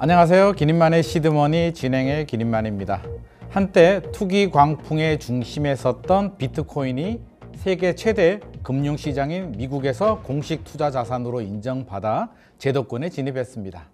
안녕하세요. 기린만의 시드머니 진행의 기린만입니다. 한때 투기 광풍의 중심에 섰던 비트코인이 세계 최대 금융시장인 미국에서 공식 투자 자산으로 인정받아 제도권에 진입했습니다.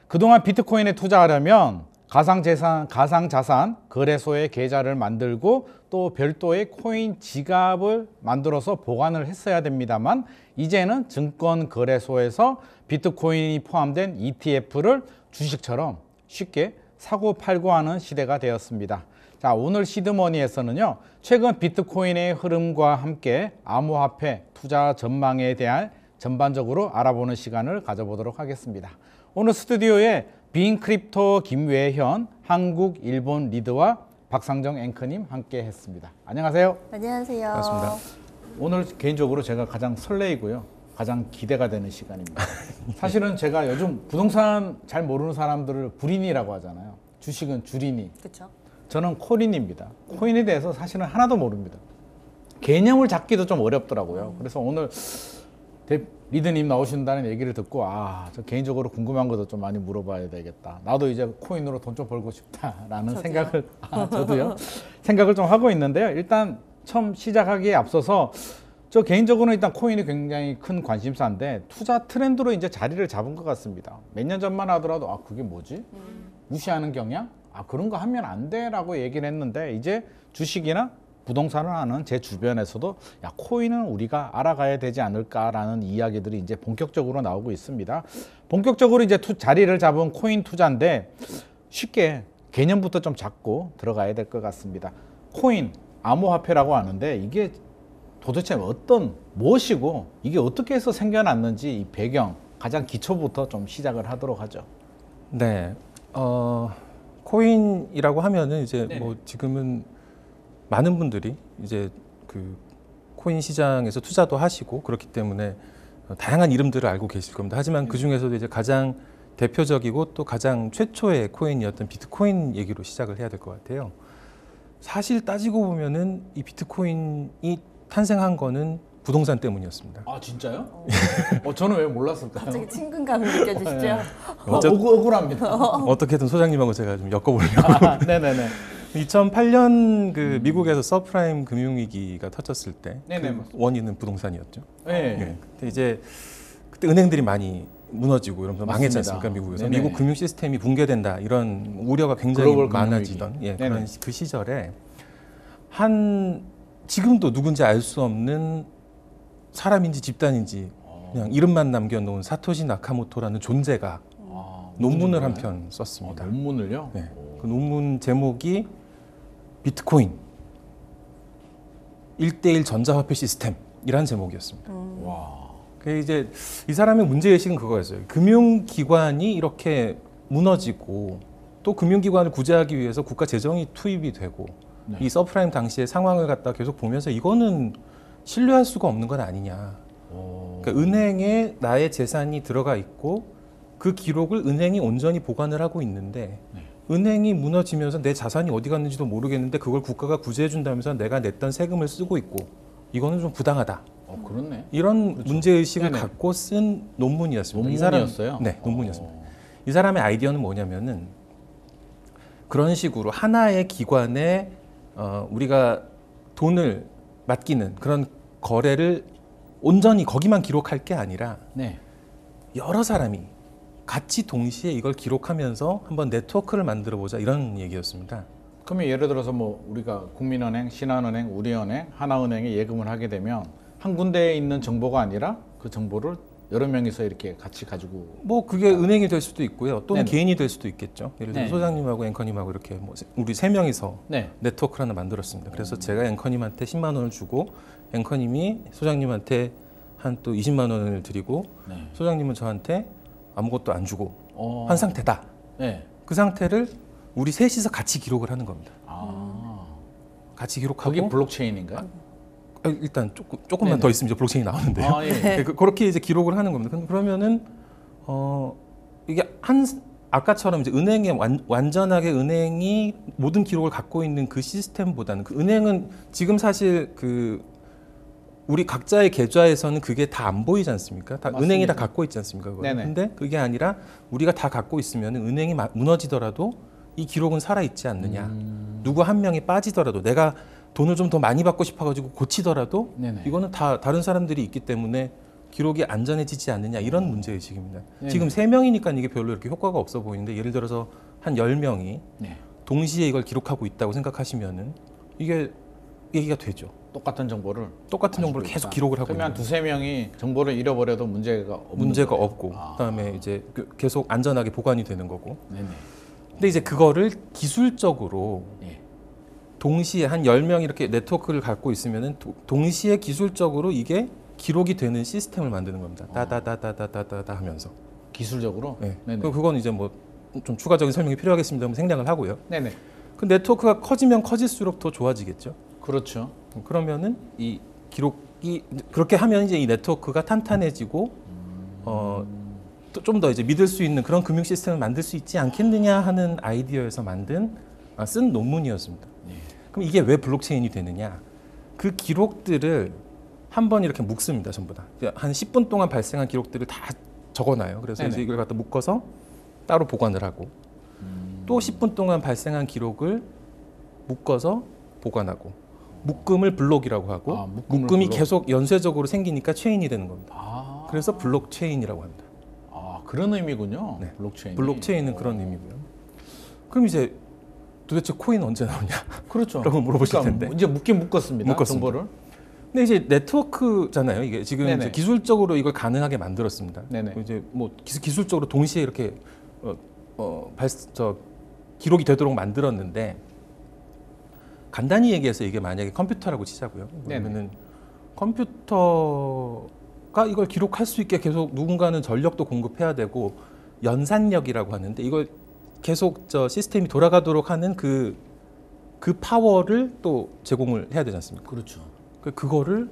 그동안 비트코인에 투자하려면 가상자산 거래소에 계좌를 만들고 또 별도의 코인 지갑을 만들어서 보관을 했어야 됩니다만, 이제는 증권거래소에서 비트코인이 포함된 ETF를 주식처럼 쉽게 사고 팔고 하는 시대가 되었습니다. 자, 오늘 시드머니에서는요, 최근 비트코인의 흐름과 함께 암호화폐 투자 전망에 대한 전반적으로 알아보는 시간을 가져보도록 하겠습니다. 오늘 스튜디오에 빈크립토 김외현 한국 일본 리드와 박상정 앵커님 함께 했습니다. 안녕하세요. 안녕하세요. 반갑습니다. 오늘 개인적으로 제가 가장 설레이고요, 가장 기대가 되는 시간입니다. 사실은 제가 요즘 부동산 잘 모르는 사람들을 불인이라고 하잖아요. 주식은 주린이. 그렇죠. 저는 코린입니다. 코인에 대해서 사실은 하나도 모릅니다. 개념을 잡기도 좀 어렵더라고요. 그래서 오늘 리드님 나오신다는 얘기를 듣고, 저 개인적으로 궁금한 것도 좀 많이 물어봐야 되겠다. 나도 이제 코인으로 돈 좀 벌고 싶다라는 저도요. 생각을 저도요. 생각을 좀 하고 있는데요. 일단 처음 시작하기에 앞서서 저 개인적으로는 일단 코인이 굉장히 큰 관심사인데 투자 트렌드로 이제 자리를 잡은 것 같습니다. 몇 년 전만 하더라도 그게 뭐지? 무시하는 경향? 그런 거 하면 안 돼라고 얘기를 했는데, 이제 주식이나 부동산을 하는 제 주변에서도 코인은 우리가 알아가야 되지 않을까라는 이야기들이 이제 본격적으로 나오고 있습니다. 본격적으로 이제 자리를 잡은 코인 투자인데, 쉽게 개념부터 좀 잡고 들어가야 될 것 같습니다. 코인, 암호화폐라고 하는데 이게 도대체 무엇이고 이게 어떻게 해서 생겨났는지 이 배경, 가장 기초부터 좀 시작을 하도록 하죠. 네, 코인이라고 하면은 이제 네네. 뭐 지금은 많은 분들이 이제 그 코인 시장에서 투자도 하시고 그렇기 때문에 다양한 이름들을 알고 계실 겁니다. 하지만 그 중에서도 이제 가장 대표적이고 또 가장 최초의 코인이었던 비트코인 얘기로 시작을 해야 될 것 같아요. 사실 따지고 보면은 이 비트코인이 탄생한 거는 부동산 때문이었습니다. 진짜요? 저는 왜 몰랐을까요? 갑자기 친근감이 느껴지시죠? 억울합니다. 어떻게든 소장님하고 제가 좀 엮어보려고. 네네네. 2008년 그 미국에서 서프라임 금융위기가 터졌을 때 네네, 그 원인은 부동산이었죠. 네. 네. 근데 이제 그때 은행들이 많이 무너지고 이러면서 망했지 맞습니다. 않습니까, 미국에서. 네네. 미국 금융 시스템이 붕괴된다 이런 우려가 굉장히 글로벌 많아지던 금융위기. 그런 그 시절에 지금도 누군지 알 수 없는 사람인지 집단인지 그냥 이름만 남겨놓은 사토시 나카모토라는 존재가 논문을 한 편 썼습니다. 논문을요? 네. 그 논문 제목이 비트코인 1:1 전자화폐 시스템이라는 제목이었습니다. 와. 그 이제 이 사람의 문제의식은 그거였어요. 금융기관이 이렇게 무너지고 또 금융기관을 구제하기 위해서 국가 재정이 투입이 되고 네. 이 서프라임 당시의 상황을 갖다 계속 보면서 이거는 신뢰할 수가 없는 건 아니냐. 그러니까 은행에 나의 재산이 들어가 있고 그 기록을 은행이 온전히 보관을 하고 있는데 은행이 무너지면서 내 자산이 어디 갔는지도 모르겠는데 그걸 국가가 구제해 준다면서 내가 냈던 세금을 쓰고 있고 이거는 좀 부당하다. 그렇네. 이런 그렇죠. 문제의식을 네네. 갖고 쓴 논문이었습니다. 논문이었어요? 네, 논문이었습니다. 이 사람의 아이디어는 뭐냐면은 그런 식으로 하나의 기관에 우리가 돈을 맡기는 그런 거래를 온전히 거기만 기록할 게 아니라 네. 여러 사람이 같이 동시에 이걸 기록하면서 한번 네트워크를 만들어 보자 이런 얘기였습니다. 그러면 예를 들어서 우리가 국민은행, 신한은행, 우리은행, 하나은행에 예금을 하게 되면 한 군데에 있는 정보가 아니라 그 정보를 여러 명이서 이렇게 같이 가지고 뭐 그게 은행이 될 수도 있고요. 또는 네네. 개인이 될 수도 있겠죠. 예를 들어 네. 소장님하고 앵커님하고 이렇게 우리 세 명이서 네. 네트워크를 하나 만들었습니다. 그래서 제가 앵커님한테 10만 원을 주고 앵커님이 소장님한테 한 또 20만 원을 드리고 네. 소장님은 저한테 아무것도 안 주고 한 상태다. 네. 그 상태를 우리 셋이서 같이 기록을 하는 겁니다. 같이 기록하고 그게 블록체인인가요? 일단 조금만 네네. 더 있으면 이제 블록체인이 나오는데요. 예. 네, 그렇게 이제 기록을 하는 겁니다. 그러면은 이게 아까처럼 이제 은행에 완전하게 은행이 모든 기록을 갖고 있는 그 시스템보다는 그 은행은 지금 사실 그 우리 각자의 계좌에서는 그게 다 안 보이지 않습니까? 다 맞습니다. 은행이 다 갖고 있지 않습니까? 그거는. 네네. 근데 그게 아니라 우리가 다 갖고 있으면 은행이 무너지더라도 이 기록은 살아 있지 않느냐. 누구 한 명이 빠지더라도 내가 돈을 좀 더 많이 받고 싶어가지고 고치더라도 네네. 이거는 다 다른 사람들이 있기 때문에 기록이 안전해지지 않느냐 이런 문제의식입니다. 네네. 지금 3명이니까 이게 별로 이렇게 효과가 없어 보이는데 예를 들어서 한 10명이 네. 동시에 이걸 기록하고 있다고 생각하시면은 이게 얘기가 되죠. 똑같은 정보를 똑같은 정보를 가지고 계속 있다. 기록을 하고 그러면 있는 두세 명이 정보를 잃어버려도 문제가 없는 문제가 거예요? 없고 아. 그다음에 이제 계속 안전하게 보관이 되는 거고. 네네. 근데 이제 그거를 기술적으로 예. 동시에 한 10명이 이렇게 네트워크를 갖고 있으면은 동시에 기술적으로 이게 기록이 되는 시스템을 만드는 겁니다. 따다다다다다다 하면서. 기술적으로. 네. 네네. 그건 이제 뭐 좀 추가적인 설명이 필요하겠습니다만 생략을 하고요. 네네. 그 네트워크가 커지면 커질수록 더 좋아지겠죠. 그렇죠. 그러면은 이 기록이 그렇게 하면 이제 이 네트워크가 탄탄해지고 좀 더 이제 믿을 수 있는 그런 금융 시스템을 만들 수 있지 않겠느냐 하는 아이디어에서 쓴 논문이었습니다. 예. 그럼 이게 왜 블록체인이 되느냐? 그 기록들을 한번 이렇게 묶습니다, 전부 다. 한 10분 동안 발생한 기록들을 다 적어놔요. 그래서 네네. 이제 이걸 갖다 묶어서 따로 보관을 하고 또 10분 동안 발생한 기록을 묶어서 보관하고 묶음을 블록이라고 하고 아, 묶음을 묶음이 블록. 계속 연쇄적으로 생기니까 체인이 되는 겁니다. 아. 그래서 블록체인이라고 합니다. 아, 그런 의미군요. 네. 블록체인. 블록체인은 그런 의미고요. 그럼 이제 도대체 코인 언제 나오냐? 그렇죠. 라고 물어보실 그러니까 텐데. 이제 묶긴 묶었습니다. 묶었습니다. 정보를. 근데 이제 네트워크잖아요. 이게 지금 네네. 이제 기술적으로 이걸 가능하게 만들었습니다. 네네. 이제 뭐 기술적으로 동시에 이렇게 기록이 되도록 만들었는데 간단히 얘기해서 이게 만약에 컴퓨터라고 치자고요. 그러면은 컴퓨터가 이걸 기록할 수 있게 계속 누군가는 전력도 공급해야 되고 연산력이라고 하는데 이걸 계속 시스템이 돌아가도록 하는 그 파워를 또 제공을 해야 되지 않습니까? 그렇죠. 그거를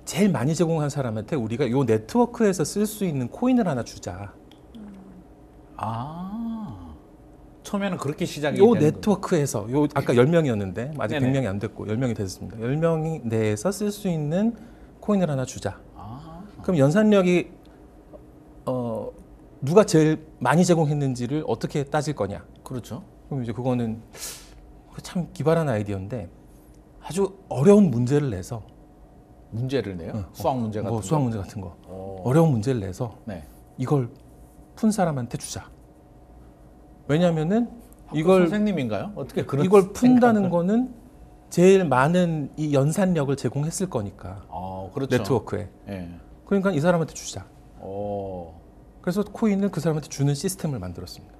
제일 많이 제공한 사람한테 우리가 요 네트워크에서 쓸 수 있는 코인을 하나 주자. 아. 처음에는 그렇게 시작이 요 되는 네트워크에서 아까 10명이었는데 아직 네네. 100명이 안 됐고 10명이 됐습니다. 10명이 내에서 쓸 수 있는 코인을 하나 주자. 아. 그럼 연산력이 누가 제일 많이 제공했는지를 어떻게 따질 거냐? 그렇죠. 그럼 이제 그거는 참 기발한 아이디어인데 아주 어려운 문제를 내서 문제를 내요. 수학 문제 같은 거. 수학 문제 같은 거 어. 어려운 문제를 내서 네. 이걸 푼 사람한테 주자. 왜냐하면은 학교 이걸 선생님인가요? 어떻게 그런 이걸 푼다는 생각을- 거는 제일 많은 이 연산력을 제공했을 거니까 그렇죠. 네트워크에. 예. 그러니까 이 사람한테 주자. 그래서 그래서 코인을 그 사람한테 주는 시스템을 만들었습니다.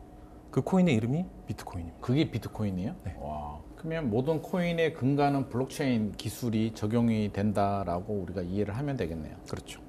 그 코인의 이름이 비트코인입니다. 그게 비트코인이에요? 네. 와. 그러면 모든 코인의 근간은 블록체인 기술이 적용이 된다라고 우리가 이해를 하면 되겠네요. 그렇죠.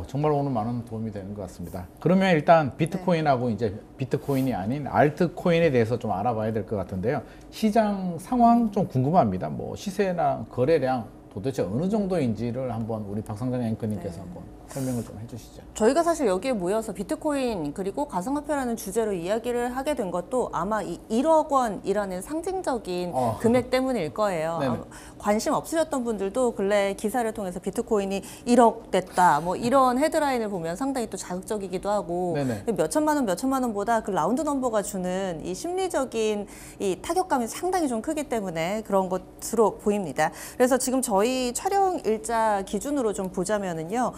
정말 오늘 많은 도움이 되는 것 같습니다. 그러면 일단 비트코인하고 이제 비트코인이 아닌 알트코인에 대해서 좀 알아봐야 될 것 같은데요. 시장 상황 좀 궁금합니다. 뭐 시세나 거래량 도대체 어느 정도인지를 한번 우리 박상정 앵커님께서 한번 설명을 좀 해주시죠. 저희가 사실 여기에 모여서 비트코인 그리고 가상화폐라는 주제로 이야기를 하게 된 것도 아마 이 1억 원이라는 상징적인 금액 때문일 거예요. 네네. 아마 관심 없으셨던 분들도 근래 기사를 통해서 비트코인이 1억 됐다 뭐 이런 헤드라인을 보면 상당히 또 자극적이기도 하고 네네. 몇 천만 원보다 그 라운드 넘버가 주는 이 심리적인 이 타격감이 상당히 좀 크기 때문에 그런 것으로 보입니다. 그래서 지금 저희 촬영 일자 기준으로 좀 보자면은요.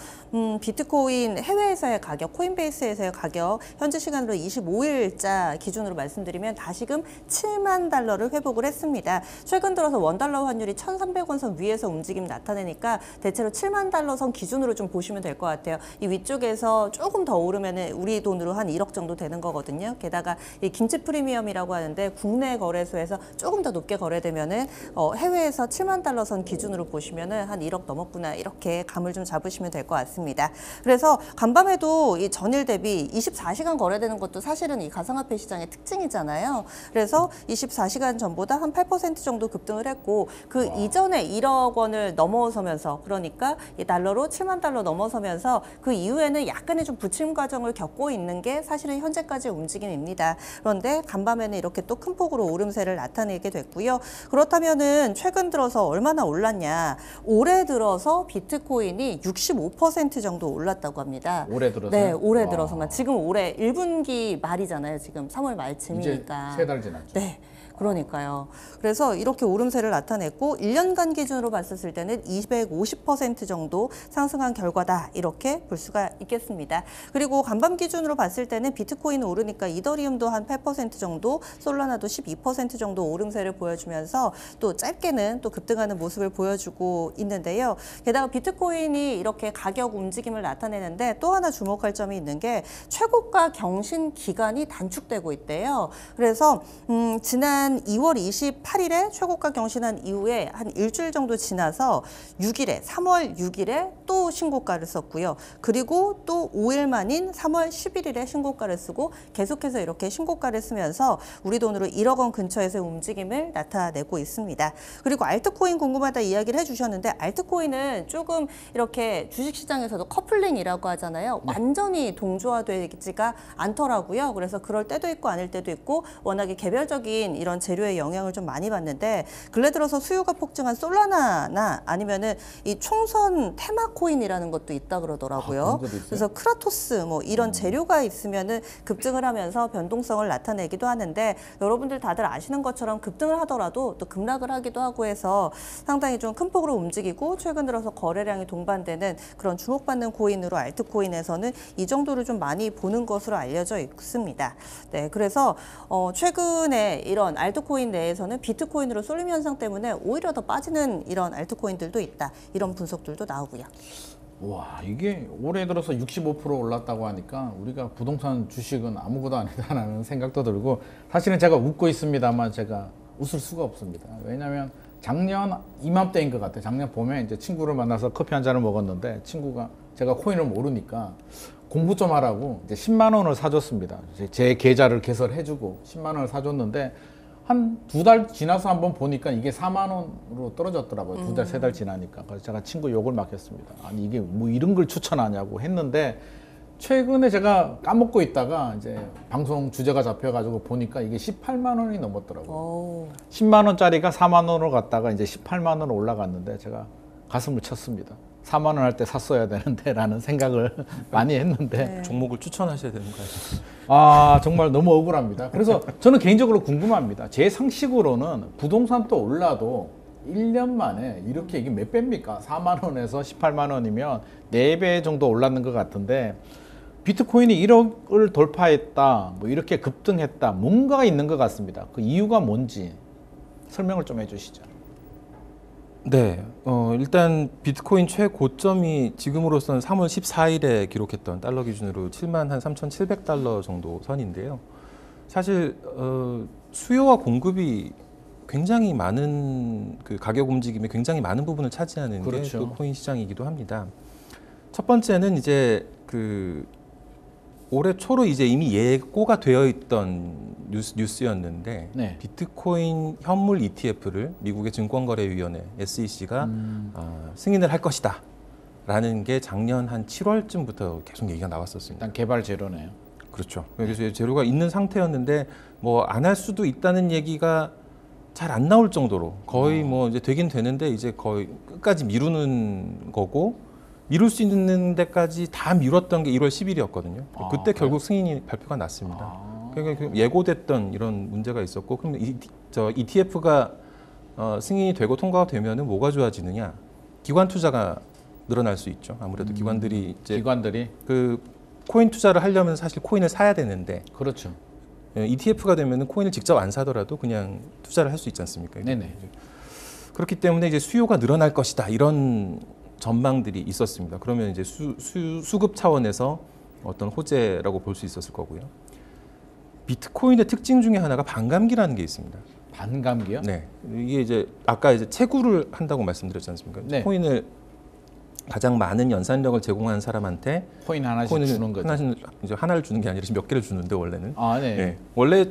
비트코인 해외에서의 가격, 코인베이스에서의 가격 현재 시간으로 25일자 기준으로 말씀드리면 다시금 7만 달러를 회복을 했습니다. 최근 들어서 원달러 환율이 1,300원 선 위에서 움직임 나타내니까 대체로 7만 달러 선 기준으로 좀 보시면 될 것 같아요. 이 위쪽에서 조금 더 오르면 우리 돈으로 한 1억 정도 되는 거거든요. 게다가 이 김치 프리미엄이라고 하는데 국내 거래소에서 조금 더 높게 거래되면은 해외에서 7만 달러 선 기준으로 보시면은 한 1억 넘었구나 이렇게 감을 좀 잡으시면 될 것 같습니다. 있습니다. 그래서 간밤에도 이 전일 대비 24시간 거래되는 것도 사실은 이 가상화폐 시장의 특징이잖아요. 그래서 24시간 전보다 한 8% 정도 급등을 했고 그 이전에 1억 원을 넘어서면서 그러니까 이 달러로 7만 달러 넘어서면서 그 이후에는 약간의 좀 부침 과정을 겪고 있는 게 사실은 현재까지 움직임입니다. 그런데 간밤에는 이렇게 또 큰 폭으로 오름세를 나타내게 됐고요. 그렇다면은 최근 들어서 얼마나 올랐냐? 올해 들어서 비트코인이 65% 정도 올랐다고 합니다. 올해 들어서? 네, 올해 들어서만. 지금 올해 1분기 말이잖아요. 지금 3월 말쯤이니까. 이제 3달 지났죠. 네. 그러니까요. 그래서 이렇게 오름세를 나타냈고 1년간 기준으로 봤을 때는 250% 정도 상승한 결과다. 이렇게 볼 수가 있겠습니다. 그리고 간밤 기준으로 봤을 때는 비트코인 오르니까 이더리움도 한 8% 정도, 솔라나도 12% 정도 오름세를 보여주면서 또 짧게는 또 급등하는 모습을 보여주고 있는데요. 게다가 비트코인이 이렇게 가격 움직임을 나타내는데 또 하나 주목할 점이 있는 게 최고가 경신 기간이 단축되고 있대요. 그래서 지난 2월 28일에 최고가 경신한 이후에 한 일주일 정도 지나서 6일에 3월 6일에 또 신고가를 썼고요. 그리고 또 5일 만인 3월 11일에 신고가를 쓰고 계속해서 이렇게 신고가를 쓰면서 우리 돈으로 1억 원 근처에서 움직임을 나타내고 있습니다. 그리고 알트코인 궁금하다 이야기를 해주셨는데 알트코인은 조금 이렇게 주식시장에서도 커플링이라고 하잖아요. 완전히 동조화되지가 않더라고요. 그래서 그럴 때도 있고 아닐 때도 있고 워낙에 개별적인 이런 재료의 영향을 좀 많이 받는데 근래 들어서 수요가 폭증한 솔라나나 아니면은 이 총선 테마코인이라는 것도 있다 그러더라고요. 그래서 크라토스 뭐 이런 재료가 있으면은 급증을 하면서 변동성을 나타내기도 하는데 여러분들 다들 아시는 것처럼 급등을 하더라도 또 급락을 하기도 하고 해서 상당히 좀 큰 폭으로 움직이고 최근 들어서 거래량이 동반되는 그런 주목받는 코인으로 알트코인에서는 이 정도를 좀 많이 보는 것으로 알려져 있습니다. 네, 그래서 최근에 이런 알트코인 내에서는 비트코인으로 쏠림 현상 때문에 오히려 더 빠지는 이런 알트코인들도 있다. 이런 분석들도 나오고요. 와, 이게 올해 들어서 65% 올랐다고 하니까 우리가 부동산 주식은 아무것도 아니다라는 생각도 들고 사실은 제가 웃고 있습니다만 제가 웃을 수가 없습니다. 왜냐하면 작년 이맘때인 것 같아요. 작년 봄에 이제 친구를 만나서 커피 한 잔을 먹었는데 친구가 제가 코인을 모르니까 공부 좀 하라고 이제 10만 원을 사줬습니다. 제 계좌를 개설해주고 10만 원을 사줬는데 한 2달 지나서 한번 보니까 이게 4만 원으로 떨어졌더라고요. 2달, 3달 지나니까. 그래서 제가 친구 욕을 맡겼습니다. 아니 이게 뭐 이런 걸 추천하냐고 했는데 최근에 제가 까먹고 있다가 이제 방송 주제가 잡혀가지고 보니까 이게 18만 원이 넘었더라고요. 10만 원짜리가 4만 원으로 갔다가 이제 18만 원으로 올라갔는데 제가 가슴을 쳤습니다. 4만 원 할 때 샀어야 되는데 라는 생각을 많이 했는데 네. 종목을 추천하셔야 되는 거예요. 아 정말 너무 억울합니다. 그래서 저는 개인적으로 궁금합니다. 제 상식으로는 부동산 또 올라도 1년 만에 이렇게 이게 몇 배입니까? 4만 원에서 18만 원이면 4배 정도 올랐는 것 같은데 비트코인이 1억을 돌파했다, 뭐 이렇게 급등했다, 뭔가가 있는 것 같습니다. 그 이유가 뭔지 설명을 좀 해주시죠. 네, 일단 비트코인 최고점이 지금으로서는 3월 14일에 기록했던 달러 기준으로 7만 한 3,700달러 정도 선인데요. 사실 수요와 공급이 굉장히 많은 그 가격 움직임에 굉장히 많은 부분을 차지하는 그렇죠. 게 또 코인 시장이기도 합니다. 첫 번째는 이제 그 올해 초로 이제 이미 예고가 되어 있던 뉴스였는데 네. 비트코인 현물 ETF를 미국의 증권거래위원회 SEC가 승인을 할 것이다 라는 게 작년 한 7월쯤부터 계속 얘기가 나왔었습니다. 일단 개발 재료네요. 그렇죠. 그래서 재료가 있는 상태였는데 뭐 안 할 수도 있다는 얘기가 잘 안 나올 정도로 거의 뭐 이제 되긴 되는데 이제 거의 끝까지 미루는 거고 미룰 수 있는 데까지 다 미뤘던 게 1월 10일이었거든요. 그때 결국 승인이 발표가 났습니다. 그러니까 예고됐던 이런 문제가 있었고, 그럼 ETF가 승인이 되고 통과가 되면은 뭐가 좋아지느냐? 기관 투자가 늘어날 수 있죠. 아무래도 기관들이 그 코인 투자를 하려면 사실 코인을 사야 되는데, 그렇죠. ETF가 되면은 코인을 직접 안 사더라도 그냥 투자를 할 수 있지 않습니까? 네네. 그렇기 때문에 이제 수요가 늘어날 것이다 이런 전망들이 있었습니다. 그러면 이제 수급 차원에서 어떤 호재라고 볼 수 있었을 거고요. 비트코인의 특징 중에 하나가 반감기라는 게 있습니다. 반감기요? 네, 이게 이제 아까 이제 채굴을 한다고 말씀드렸지 않습니까? 네. 코인을 가장 많은 연산력을 제공하는 사람한테 코인 하나씩 코인을 주는 거죠. 이제 하나를 주는 게 아니라 지금 몇 개를 주는데 원래는. 아, 네. 예. 원래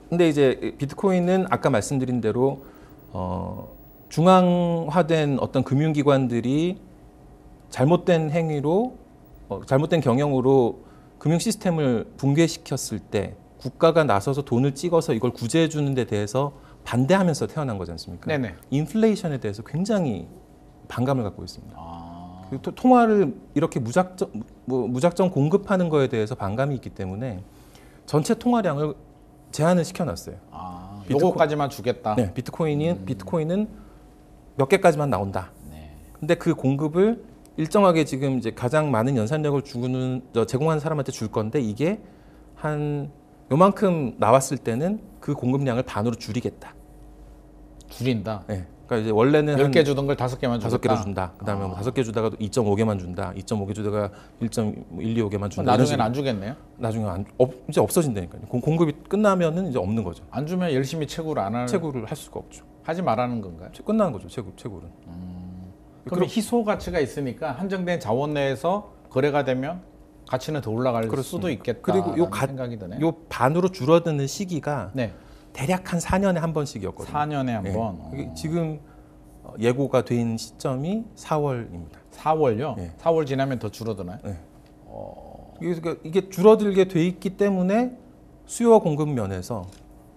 근데 이제 비트코인은 아까 말씀드린 대로 중앙화된 어떤 금융기관들이 잘못된 행위로 잘못된 경영으로 금융 시스템을 붕괴시켰을 때 국가가 나서서 돈을 찍어서 이걸 구제해 주는 데 대해서 반대하면서 태어난 거지 않습니까? 네네. 인플레이션에 대해서 굉장히 반감을 갖고 있습니다. 아, 그 통화를 이렇게 무작정 공급하는 거에 대해서 반감이 있기 때문에 전체 통화량을 제한을 시켜놨어요. 아, 비트코- 요거까지만 주겠다. 네, 비트코인은 몇 개까지만 나온다. 네. 근데 그 공급을 일정하게 지금 이제 가장 많은 연산력을 제공하는 사람한테 줄 건데 이게 한 요만큼 나왔을 때는 그 공급량을 반으로 줄이겠다. 줄인다. 네. 그러니까 이제 원래는 10개 주던 걸 5개만 주겠다. 5개를 준다. 그다음에 뭐 5개 주다가 2.5개만 준다. 2.5개 주다가 1.125개만 준다. 이런 나중에는 식으로. 안 주겠네요. 나중에 이제 없어진다니까요. 공급이 끝나면은 이제 없는 거죠. 안 주면 열심히 채굴 안 할, 채굴을 할 수가 없죠. 하지 말라는 건가요? 끝나는 거죠. 채굴은. 그럼 희소 가치가 있으니까 한정된 자원 내에서 거래가 되면 가치는 더 올라갈 수도 그렇습니다. 있겠다. 그리고 생각이 드네. 요 반으로 줄어드는 시기가 네. 대략 한 4년에 한 번씩이었거든요. 4년에 한 네. 번. 이게 지금 예고가 된 시점이 4월입니다. 4월요? 네. 4월 지나면 더 줄어드나요? 네. 이게 줄어들게 돼 있기 때문에 수요와 공급 면에서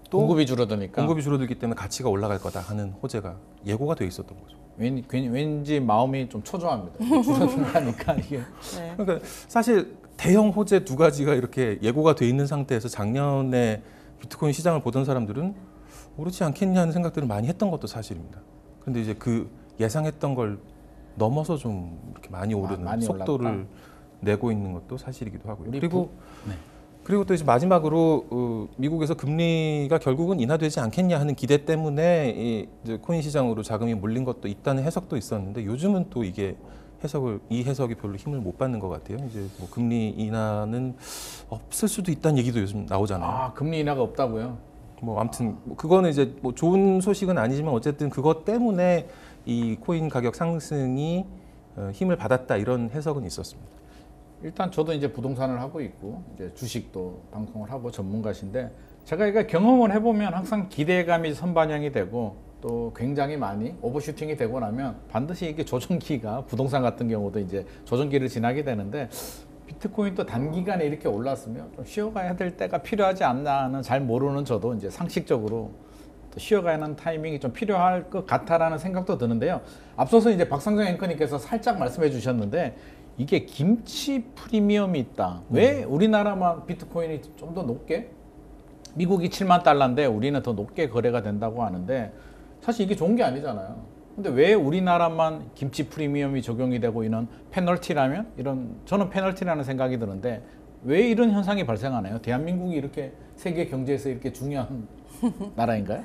또 공급이 줄어드니까 공급이 줄어들기 때문에 가치가 올라갈 거다 하는 호재가 예고가 돼 있었던 거죠. 왠지 마음이 좀 초조합니다. 줄어든다니까 이게. 네. 그러니까 사실 대형 호재 두 가지가 이렇게 예고가 돼 있는 상태에서 작년에 비트코인 시장을 보던 사람들은 오르지 않겠냐 하는 생각들을 많이 했던 것도 사실입니다. 근데 이제 그 예상했던 걸 넘어서 좀 이렇게 많이 오르는 많이 속도를 올랐다. 내고 있는 것도 사실이기도 하고요. 우리 네. 그리고 또 이제 마지막으로 미국에서 금리가 결국은 인하되지 않겠냐 하는 기대 때문에 이제 코인 시장으로 자금이 몰린 것도 있다는 해석도 있었는데 요즘은 또 이게 이 해석이 별로 힘을 못 받는 것 같아요. 이제 뭐 금리 인하는 없을 수도 있다는 얘기도 요즘 나오잖아요. 아, 금리 인하가 없다고요? 뭐 아무튼 그거는 이제 뭐 좋은 소식은 아니지만 어쨌든 그것 때문에 이 코인 가격 상승이 힘을 받았다 이런 해석은 있었습니다. 일단 저도 이제 부동산을 하고 있고 이제 주식도 방송을 하고 전문가신데 제가 이거 경험을 해보면 항상 기대감이 선반영이 되고 또 굉장히 많이 오버슈팅이 되고 나면 반드시 이게 조정기가 부동산 같은 경우도 이제 조정기를 지나게 되는데 비트코인도 단기간에 이렇게 올랐으면 좀 쉬어가야 될 때가 필요하지 않나는 잘 모르는 저도 이제 상식적으로 또 쉬어가야 하는 타이밍이 좀 필요할 것 같다라는 생각도 드는데요. 앞서서 이제 박상정 앵커님께서 살짝 말씀해 주셨는데 이게 김치 프리미엄이 있다. 왜 우리나라만 비트코인이 좀 더 높게? 미국이 7만 달러인데 우리는 더 높게 거래가 된다고 하는데 사실 이게 좋은 게 아니잖아요. 근데 왜 우리나라만 김치 프리미엄이 적용이 되고 이런 페널티라면 저는 페널티라는 생각이 드는데 왜 이런 현상이 발생하나요? 대한민국이 이렇게 세계 경제에서 이렇게 중요한 나라인가요?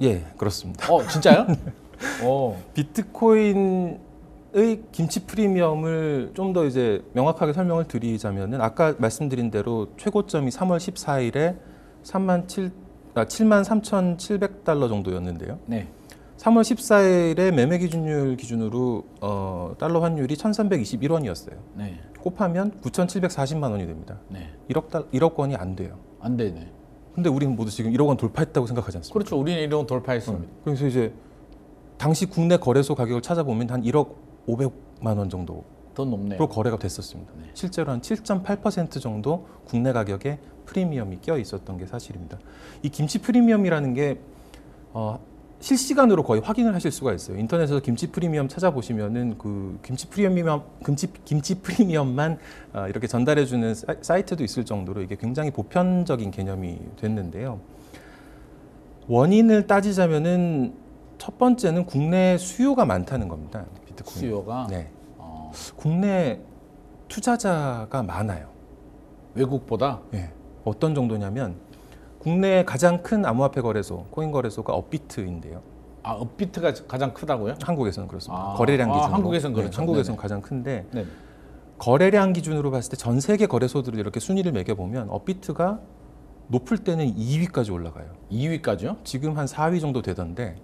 예, 그렇습니다. 진짜요? 비트코인의 김치 프리미엄을 좀 더 이제 명확하게 설명을 드리자면은 아까 말씀드린 대로 최고점이 3월 14일에 73,700달러 정도였는데요. 네. 3월 14일에 매매 기준율 기준으로 달러 환율이 1,321원이었어요. 네. 곱하면 9,740만 원이 됩니다. 네. 1억 원이 안 돼요. 안 되네. 근데 우리는 모두 지금 1억 원 돌파했다고 생각하지 않습니까? 그렇죠. 우리는 이런 돌파했습니다. 그래서 이제 당시 국내 거래소 가격을 찾아보면 한 1억 500만 원 정도로 더 높네요. 거래가 됐었습니다. 네. 실제로 한 7.8% 정도 국내 가격에 프리미엄이 껴 있었던 게 사실입니다. 이 김치 프리미엄이라는 게 실시간으로 거의 확인을 하실 수가 있어요. 인터넷에서 김치 프리미엄 찾아보시면은 그 김치 프리미엄만 이렇게 전달해주는 사이트도 있을 정도로 이게 굉장히 보편적인 개념이 됐는데요. 원인을 따지자면은 첫 번째는 국내 수요가 많다는 겁니다. 비트코인. 수요가 네. 국내 투자자가 많아요. 외국보다 네. 어떤 정도냐면 국내 가장 큰 암호화폐 거래소, 코인 거래소가 업비트인데요. 업비트가 가장 크다고요? 한국에서는 그렇습니다. 아, 거래량 기준으로. 한국에서는 그렇죠. 네, 한국에서는 네네. 가장 큰데 네. 거래량 기준으로 봤을 때 전 세계 거래소들을 이렇게 순위를 매겨보면 업비트가 높을 때는 2위까지 올라가요. 2위까지요? 지금 한 4위 정도 되던데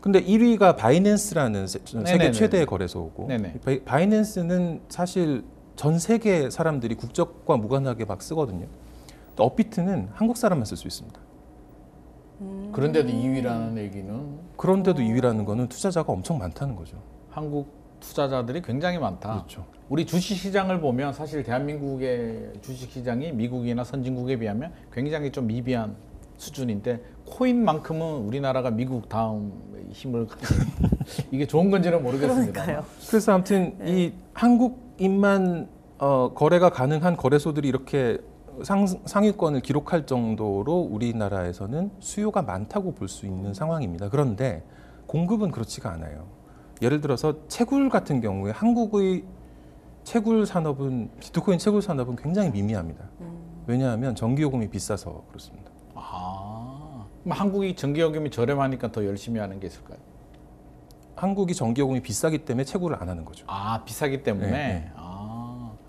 근데 1위가 바이낸스라는 세계 네네네. 최대 거래소고 네네. 바이낸스는 사실 전 세계 사람들이 국적과 무관하게 막 쓰거든요. 또 업비트는 한국 사람만 쓸 수 있습니다. 그런데도 2위라는 얘기는 그런데도 2위라는 거는 투자자가 엄청 많다는 거죠. 한국 투자자들이 굉장히 많다. 그렇죠. 우리 주식시장을 보면 사실 대한민국의 주식시장이 미국이나 선진국에 비하면 굉장히 좀 미비한 수준인데 코인만큼은 우리나라가 미국 다음 힘을 가진 이게 좋은 건지는 모르겠습니다. 그러니까요. 그래서 아무튼 이 한국인만 거래가 가능한 거래소들이 이렇게 상위권을 기록할 정도로 우리나라에서는 수요가 많다고 볼 수 있는 상황입니다. 그런데 공급은 그렇지가 않아요. 예를 들어서 채굴 같은 경우에 한국의 채굴 산업은 비트코인 채굴 산업은 굉장히 미미합니다. 왜냐하면 전기요금이 비싸서 그렇습니다. 그럼 한국이 전기요금이 저렴하니까 더 열심히 하는 게 있을까요? 한국이 전기요금이 비싸기 때문에 채굴을 안 하는 거죠. 비싸기 때문에. 네.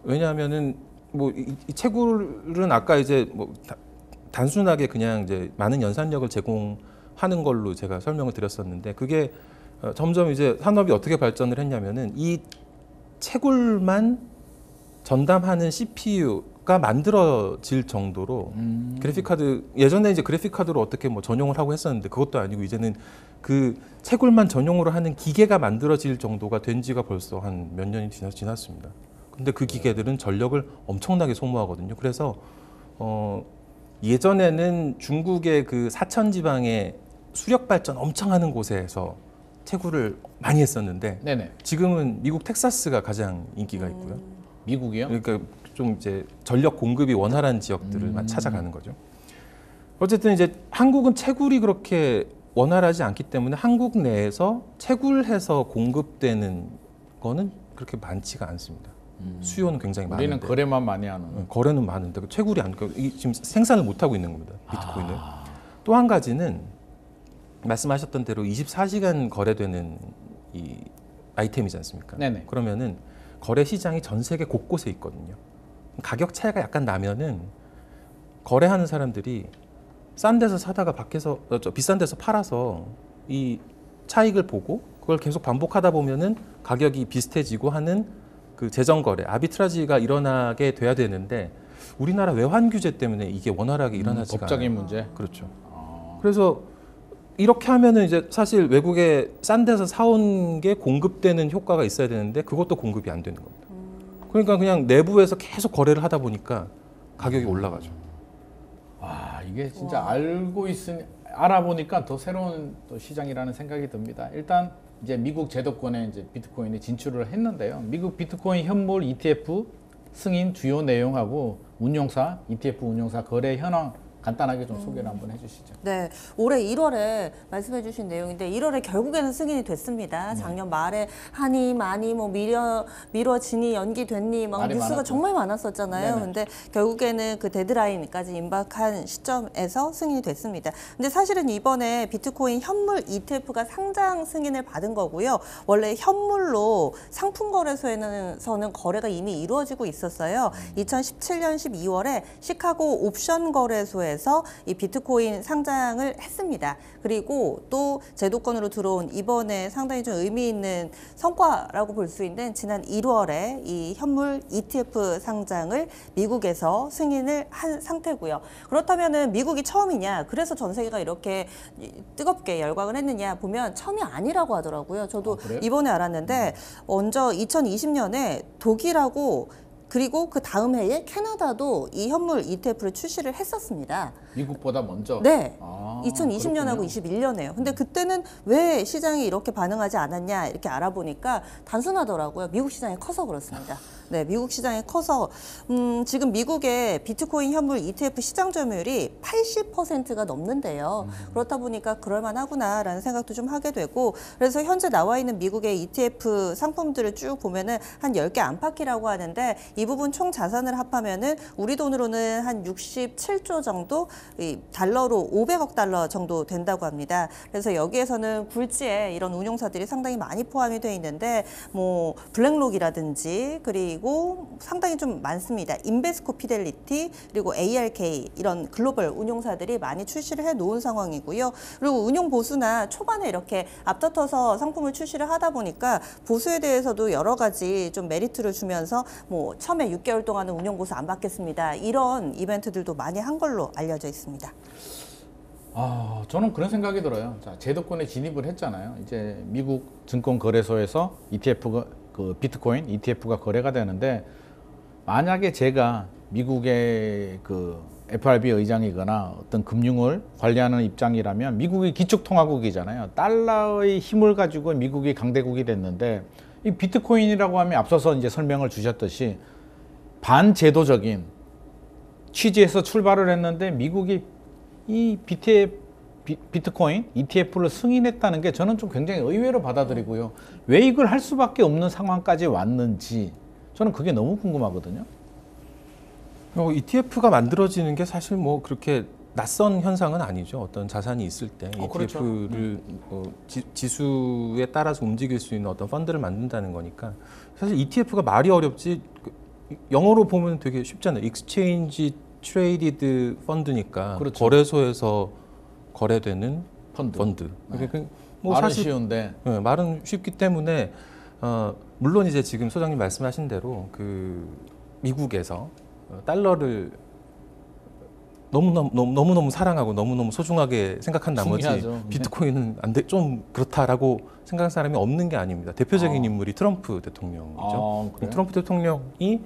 왜냐하면은 뭐 이 채굴은 아까 이제 뭐 단순하게 그냥 이제 많은 연산력을 제공하는 걸로 제가 설명을 드렸었는데 그게 점점 이제 산업이 어떻게 발전을 했냐면은 이 채굴만 전담하는 CPU가 만들어질 정도로 그래픽 카드 예전에 이제 그래픽 카드로 어떻게 뭐 전용을 하고 했었는데 그것도 아니고 이제는 그 채굴만 전용으로 하는 기계가 만들어질 정도가 된 지가 벌써 한 몇 년이 지났습니다. 근데 그 기계들은 전력을 엄청나게 소모하거든요. 그래서 예전에는 중국의 그 사천 지방의 수력 발전 엄청 하는 곳에서 채굴을 많이 했었는데 네네. 지금은 미국 텍사스가 가장 인기가 있고요. 미국이요? 그러니까 좀 이제 전력 공급이 원활한 지역들을 찾아가는 거죠. 어쨌든 이제 한국은 채굴이 그렇게 원활하지 않기 때문에 한국 내에서 채굴해서 공급되는 거는 그렇게 많지가 않습니다. 수요는 굉장히 많은데 우리는 거래만 많이 하는. 거래는 많은데 채굴이 안 지금 생산을 못 하고 있는 겁니다. 비트코인을. 또 한 가지는 말씀하셨던 대로 24시간 거래되는 이 아이템이지 않습니까? 네네. 그러면은 거래 시장이 전 세계 곳곳에 있거든요. 가격 차이가 약간 나면은 거래하는 사람들이 싼 데서 사다가 밖에서 비싼 데서 팔아서 이 차익을 보고 그걸 계속 반복하다 보면은 가격이 비슷해지고 하는 그 재정 거래, 아비트라지가 일어나게 돼야 되는데 우리나라 외환 규제 때문에 이게 원활하게 일어나지가 법적인 않아요. 문제. 그렇죠. 그래서 이렇게 하면은 이제 사실 외국에 싼 데서 사온 게 공급되는 효과가 있어야 되는데 그것도 공급이 안 되는 겁니다. 그러니까 그냥 내부에서 계속 거래를 하다 보니까 가격이 올라가죠. 이게 진짜 알아보니까 더 새로운 또 시장이라는 생각이 듭니다. 일단 이제 미국 제도권에 이제 비트코인이 진출을 했는데요. 미국 비트코인 현물 ETF 승인 주요 내용하고 운용사, ETF 운용사 거래 현황 간단하게 좀 소개를 한번 해주시죠. 네, 올해 1월에 말씀해주신 내용인데 1월에 결국에는 승인이 됐습니다. 작년 말에 하니 많이 뭐 미뤄지니 연기됐니 막 말이 뉴스가 많았죠. 정말 많았었잖아요. 네네. 근데 결국에는 그 데드라인까지 임박한 시점에서 승인이 됐습니다. 근데 사실은 이번에 비트코인 현물 ETF가 상장 승인을 받은 거고요. 원래 현물로 상품 거래소에서는 거래가 이미 이루어지고 있었어요. 2017년 12월에 시카고 옵션 거래소에 이 비트코인 상장을 했습니다. 그리고 또 제도권으로 들어온 이번에 상당히 좀 의미 있는 성과라고 볼 수 있는 지난 1월에 이 현물 ETF 상장을 미국에서 승인을 한 상태고요. 그렇다면은 미국이 처음이냐? 그래서 전 세계가 이렇게 뜨겁게 열광을 했느냐 보면 처음이 아니라고 하더라고요. 저도 그래요? 이번에 알았는데 먼저 2020년에 독일하고 그리고 그 다음 해에 캐나다도 이 현물 ETF를 출시를 했었습니다. 미국보다 먼저? 네. 아, 2020년하고 그렇군요. 21년에요. 근데 그때는 왜 시장이 이렇게 반응하지 않았냐 이렇게 알아보니까 단순하더라고요. 미국 시장이 커서 그렇습니다. 네, 미국 시장이 커서 지금 미국의 비트코인 현물 ETF 시장 점유율이 80%가 넘는데요. 그렇다 보니까 그럴만하구나라는 생각도 좀 하게 되고 그래서 현재 나와 있는 미국의 ETF 상품들을 쭉 보면은 한 10개 안팎이라고 하는데 이 부분 총 자산을 합하면은 우리 돈으로는 한 67조 정도 이 달러로 500억 달러 달러 정도 된다고 합니다. 그래서 여기에서는 굴지에 이런 운용사들이 상당히 많이 포함이 되어 있는데 뭐 블랙록이라든지 그리고 상당히 좀 많습니다. 인베스코 피델리티 그리고 ARK 이런 글로벌 운용사들이 많이 출시를 해 놓은 상황이고요. 그리고 운용 보수나 초반에 이렇게 앞다퉈서 상품을 출시를 하다 보니까 보수에 대해서도 여러 가지 좀 메리트를 주면서 뭐 처음에 6개월 동안은 운용 보수 안 받겠습니다. 이런 이벤트들도 많이 한 걸로 알려져 있습니다. 저는 그런 생각이 들어요. 자, 제도권에 진입을 했잖아요. 이제 미국 증권거래소에서 ETF가 그 비트코인 ETF가 거래가 되는데 만약에 제가 미국의 그 FRB 의장이거나 어떤 금융을 관리하는 입장이라면 미국이 기축통화국이잖아요. 달러의 힘을 가지고 미국이 강대국이 됐는데 이 비트코인이라고 하면 앞서서 이제 설명을 주셨듯이 반제도적인 취지에서 출발을 했는데 미국이 이 비트코인 ETF를 승인했다는 게 저는 좀 굉장히 의외로 받아들이고요. 왜 이걸 할 수밖에 없는 상황까지 왔는지 저는 그게 너무 궁금하거든요. ETF가 만들어지는 게 사실 뭐 그렇게 낯선 현상은 아니죠. 어떤 자산이 있을 때 ETF를 지수에 따라서 움직일 수 있는 어떤 펀드를 만든다는 거니까 사실 ETF가 말이 어렵지 영어로 보면 되게 쉽잖아요. Exchange Traded Fund니까 그렇죠. 거래소에서 거래되는 펀드. 네. 뭐 말은 사실 쉬운데 말은 쉽기 때문에 물론 이제 지금 소장님 말씀하신 대로 그 미국에서 달러를 너무너무 사랑하고 너무너무 소중하게 생각한 나머지 중요하죠. 비트코인은 안 돼, 좀 그렇다라고 생각하는 사람이 없는 게 아닙니다. 대표적인 인물이 트럼프 대통령이죠. 그래요? 트럼프 대통령이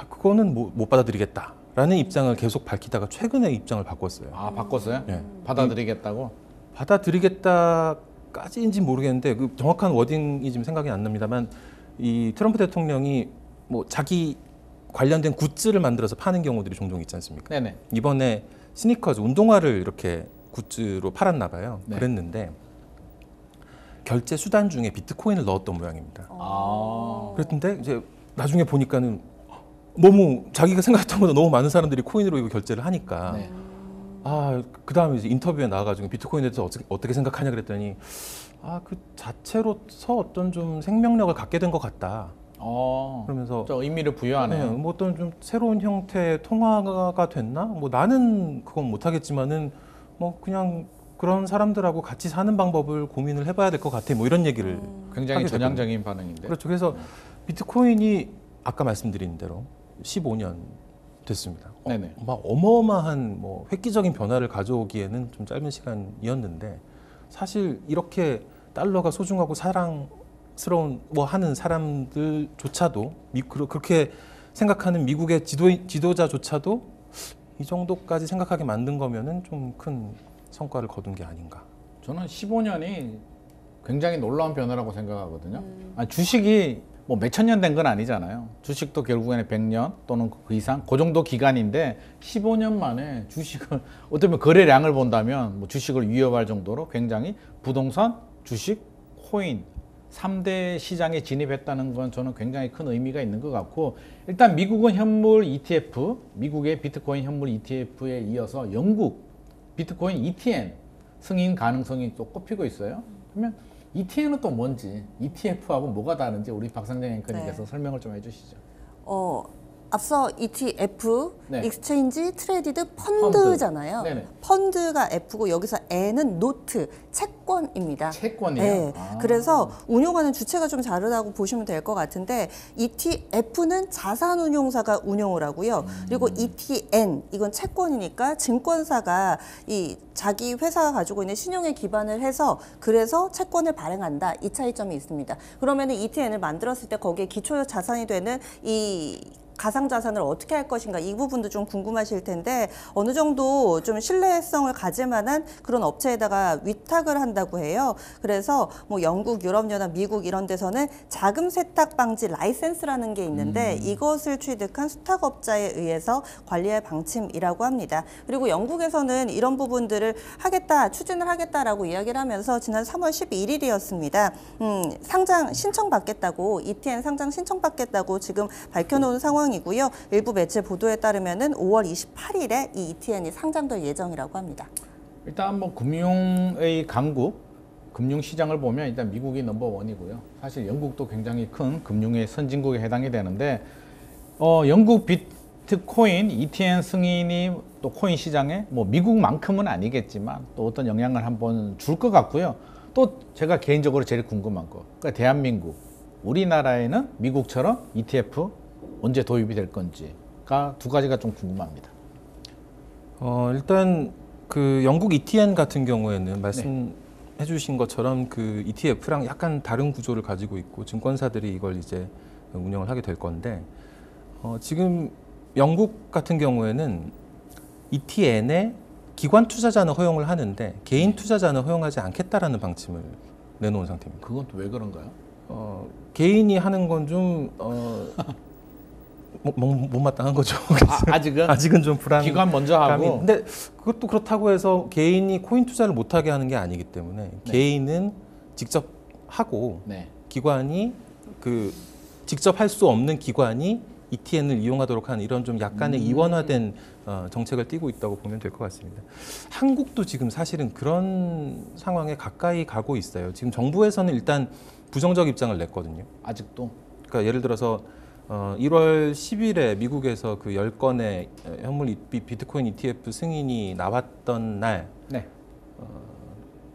그거는 못 받아들이겠다라는 입장을 계속 밝히다가 최근에 입장을 바꿨어요. 바꿨어요? 네. 받아들이겠다고? 받아들이겠다까지인지 모르겠는데 그 정확한 워딩이 지금 생각이 안 납니다만 이 트럼프 대통령이 뭐 자기 관련된 굿즈를 만들어서 파는 경우들이 종종 있지 않습니까? 네네. 이번에 스니커즈 운동화를 이렇게 굿즈로 팔았나 봐요. 네. 그랬는데 결제 수단 중에 비트코인을 넣었던 모양입니다. 그랬는데 이제 나중에 보니까는 너무 자기가 생각했던 것보다 너무 많은 사람들이 코인으로 이거 결제를 하니까 네. 그 다음에 이제 인터뷰에 나와가지고 비트코인에 대해서 어떻게 생각하냐 그랬더니 그 자체로서 어떤 좀 생명력을 갖게 된 것 같다. 그러면서 좀 의미를 부여하네요. 뭐 어떤 좀 새로운 형태의 통화가 됐나? 뭐 나는 그건 못하겠지만은 뭐 그냥 그런 사람들하고 같이 사는 방법을 고민을 해봐야 될 것 같아. 뭐 이런 얘기를 굉장히 하게 전향적인 반응인데. 그렇죠. 그래서 비트코인이 아까 말씀드린 대로 15년 됐습니다. 네네. 어마어마한 뭐 획기적인 변화를 가져오기에는 좀 짧은 시간이었는데 사실 이렇게 달러가 소중하고 사랑스러운 뭐 하는 사람들조차도 그렇게 생각하는 미국의 지도자조차도 이 정도까지 생각하게 만든 거면은 좀 큰 성과를 거둔 게 아닌가. 저는 15년이 굉장히 놀라운 변화라고 생각하거든요. 주식이 뭐 몇천 년 된 건 아니잖아요. 주식도 결국에는 100년 또는 그 이상 그 정도 기간인데 15년 만에 주식을 어떻게 보면 거래량을 본다면 뭐 주식을 위협할 정도로 굉장히 부동산, 주식, 코인 3대 시장에 진입했다는 건 저는 굉장히 큰 의미가 있는 것 같고 일단 미국은 현물 ETF, 미국의 비트코인 현물 ETF에 이어서 영국 비트코인 ETN 승인 가능성이 또 꼽히고 있어요. 그러면 ETN은 또 뭔지, ETF하고 뭐가 다른지 우리 박상정 앵커님께서 설명을 좀 해주시죠. 앞서 ETF, 네. 익스체인지 트레이디드 펀드잖아요. 네네. 펀드가 F고 여기서 N은 노트, 채권입니다. 채권이요? 네. 그래서 운용하는 주체가 좀 다르다고 보시면 될 것 같은데 ETF는 자산운용사가 운용을 하고요. 그리고 ETN, 이건 채권이니까 증권사가 이 자기 회사가 가지고 있는 신용에 기반을 해서 그래서 채권을 발행한다. 이 차이점이 있습니다. 그러면 ETN을 만들었을 때 거기에 기초 자산이 되는 이 가상자산을 어떻게 할 것인가 이 부분도 좀 궁금하실 텐데 어느 정도 좀 신뢰성을 가질 만한 그런 업체에다가 위탁을 한다고 해요. 그래서 뭐 영국, 유럽연합, 미국 이런 데서는 자금 세탁 방지 라이센스라는 게 있는데 이것을 취득한 수탁업자에 의해서 관리할 방침이라고 합니다. 그리고 영국에서는 이런 부분들을 하겠다, 추진을 하겠다라고 이야기를 하면서 지난 3월 11일이었습니다. 상장 신청받겠다고 ETN 상장 신청받겠다고 지금 밝혀놓은 상황 상황이고요. 일부 매체 보도에 따르면은 5월 28일에 이 ETN이 상장될 예정이라고 합니다. 일단 뭐 금융의 강국, 금융시장을 보면 일단 미국이 넘버원이고요. 사실 영국도 굉장히 큰 금융의 선진국에 해당이 되는데 영국 비트코인 ETN 승인이 또 코인 시장에 뭐 미국만큼은 아니겠지만 또 어떤 영향을 한번 줄 것 같고요. 또 제가 개인적으로 제일 궁금한 거, 그러니까 대한민국, 우리나라에는 미국처럼 ETF 언제 도입이 될 건지가 두 가지가 좀 궁금합니다. 일단 그 영국 ETN 같은 경우에는 말씀해 주신 것처럼 그 ETF랑 약간 다른 구조를 가지고 있고 증권사들이 이걸 이제 운영을 하게 될 건데 지금 영국 같은 경우에는 ETN에 기관 투자자는 허용을 하는데 개인 투자자는 허용하지 않겠다라는 방침을 내놓은 상태입니다. 그건 또 왜 그런가요? 개인이 하는 건 좀 못마땅한 거죠. 아직은 좀 불안. 기관 먼저 하고. 근데 그것도 그렇다고 해서 개인이 코인 투자를 못하게 하는 게 아니기 때문에 개인은 직접 하고 기관이 그 직접 할 수 없는 기관이 ETN을 이용하도록 하는 이런 좀 약간의 이원화된 정책을 띠고 있다고 보면 될 것 같습니다. 한국도 지금 사실은 그런 상황에 가까이 가고 있어요. 지금 정부에서는 일단 부정적 입장을 냈거든요. 아직도? 그러니까 예를 들어서 1월 10일에 미국에서 그 10건의 현물 비트코인 ETF 승인이 나왔던 날,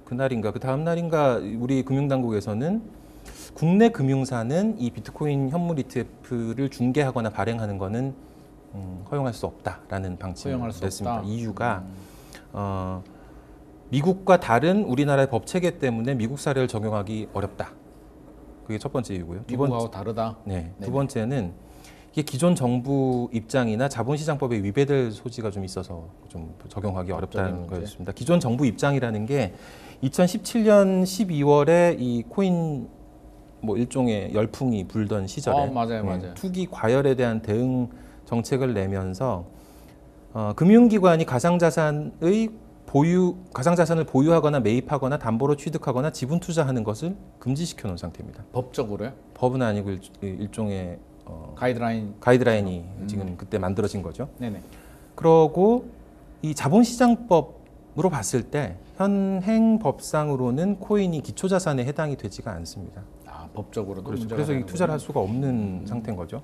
그날인가 그 다음 날인가 우리 금융당국에서는 국내 금융사는 이 비트코인 현물 ETF를 중개하거나 발행하는 거는 허용할 수 없다라는 방침을 냈습니다. 이유가 미국과 다른 우리나라의 법 체계 때문에 미국 사례를 적용하기 어렵다. 그게 첫 번째 이유고요. 미국하고 다르다. 두 번째는 이게 기존 정부 입장이나 자본시장법에 위배될 소지가 좀 있어서 좀 적용하기 어렵다는 거였습니다. 기존 정부 입장이라는 게 2017년 12월에 이 코인 뭐 일종의 열풍이 불던 시절에 맞아요. 투기 과열에 대한 대응 정책을 내면서 금융기관이 가상자산을 보유하거나 매입하거나 담보로 취득하거나 지분 투자하는 것을 금지시켜 놓은 상태입니다. 법적으로요? 법은 아니고 일종의 가이드라인이 지금 그때 만들어진 거죠. 네네. 그러고 이 자본시장법으로 봤을 때 현행 법상으로는 코인이 기초자산에 해당이 되지가 않습니다. 법적으로도 그래서 이 투자를 할 수가 없는 상태인 거죠.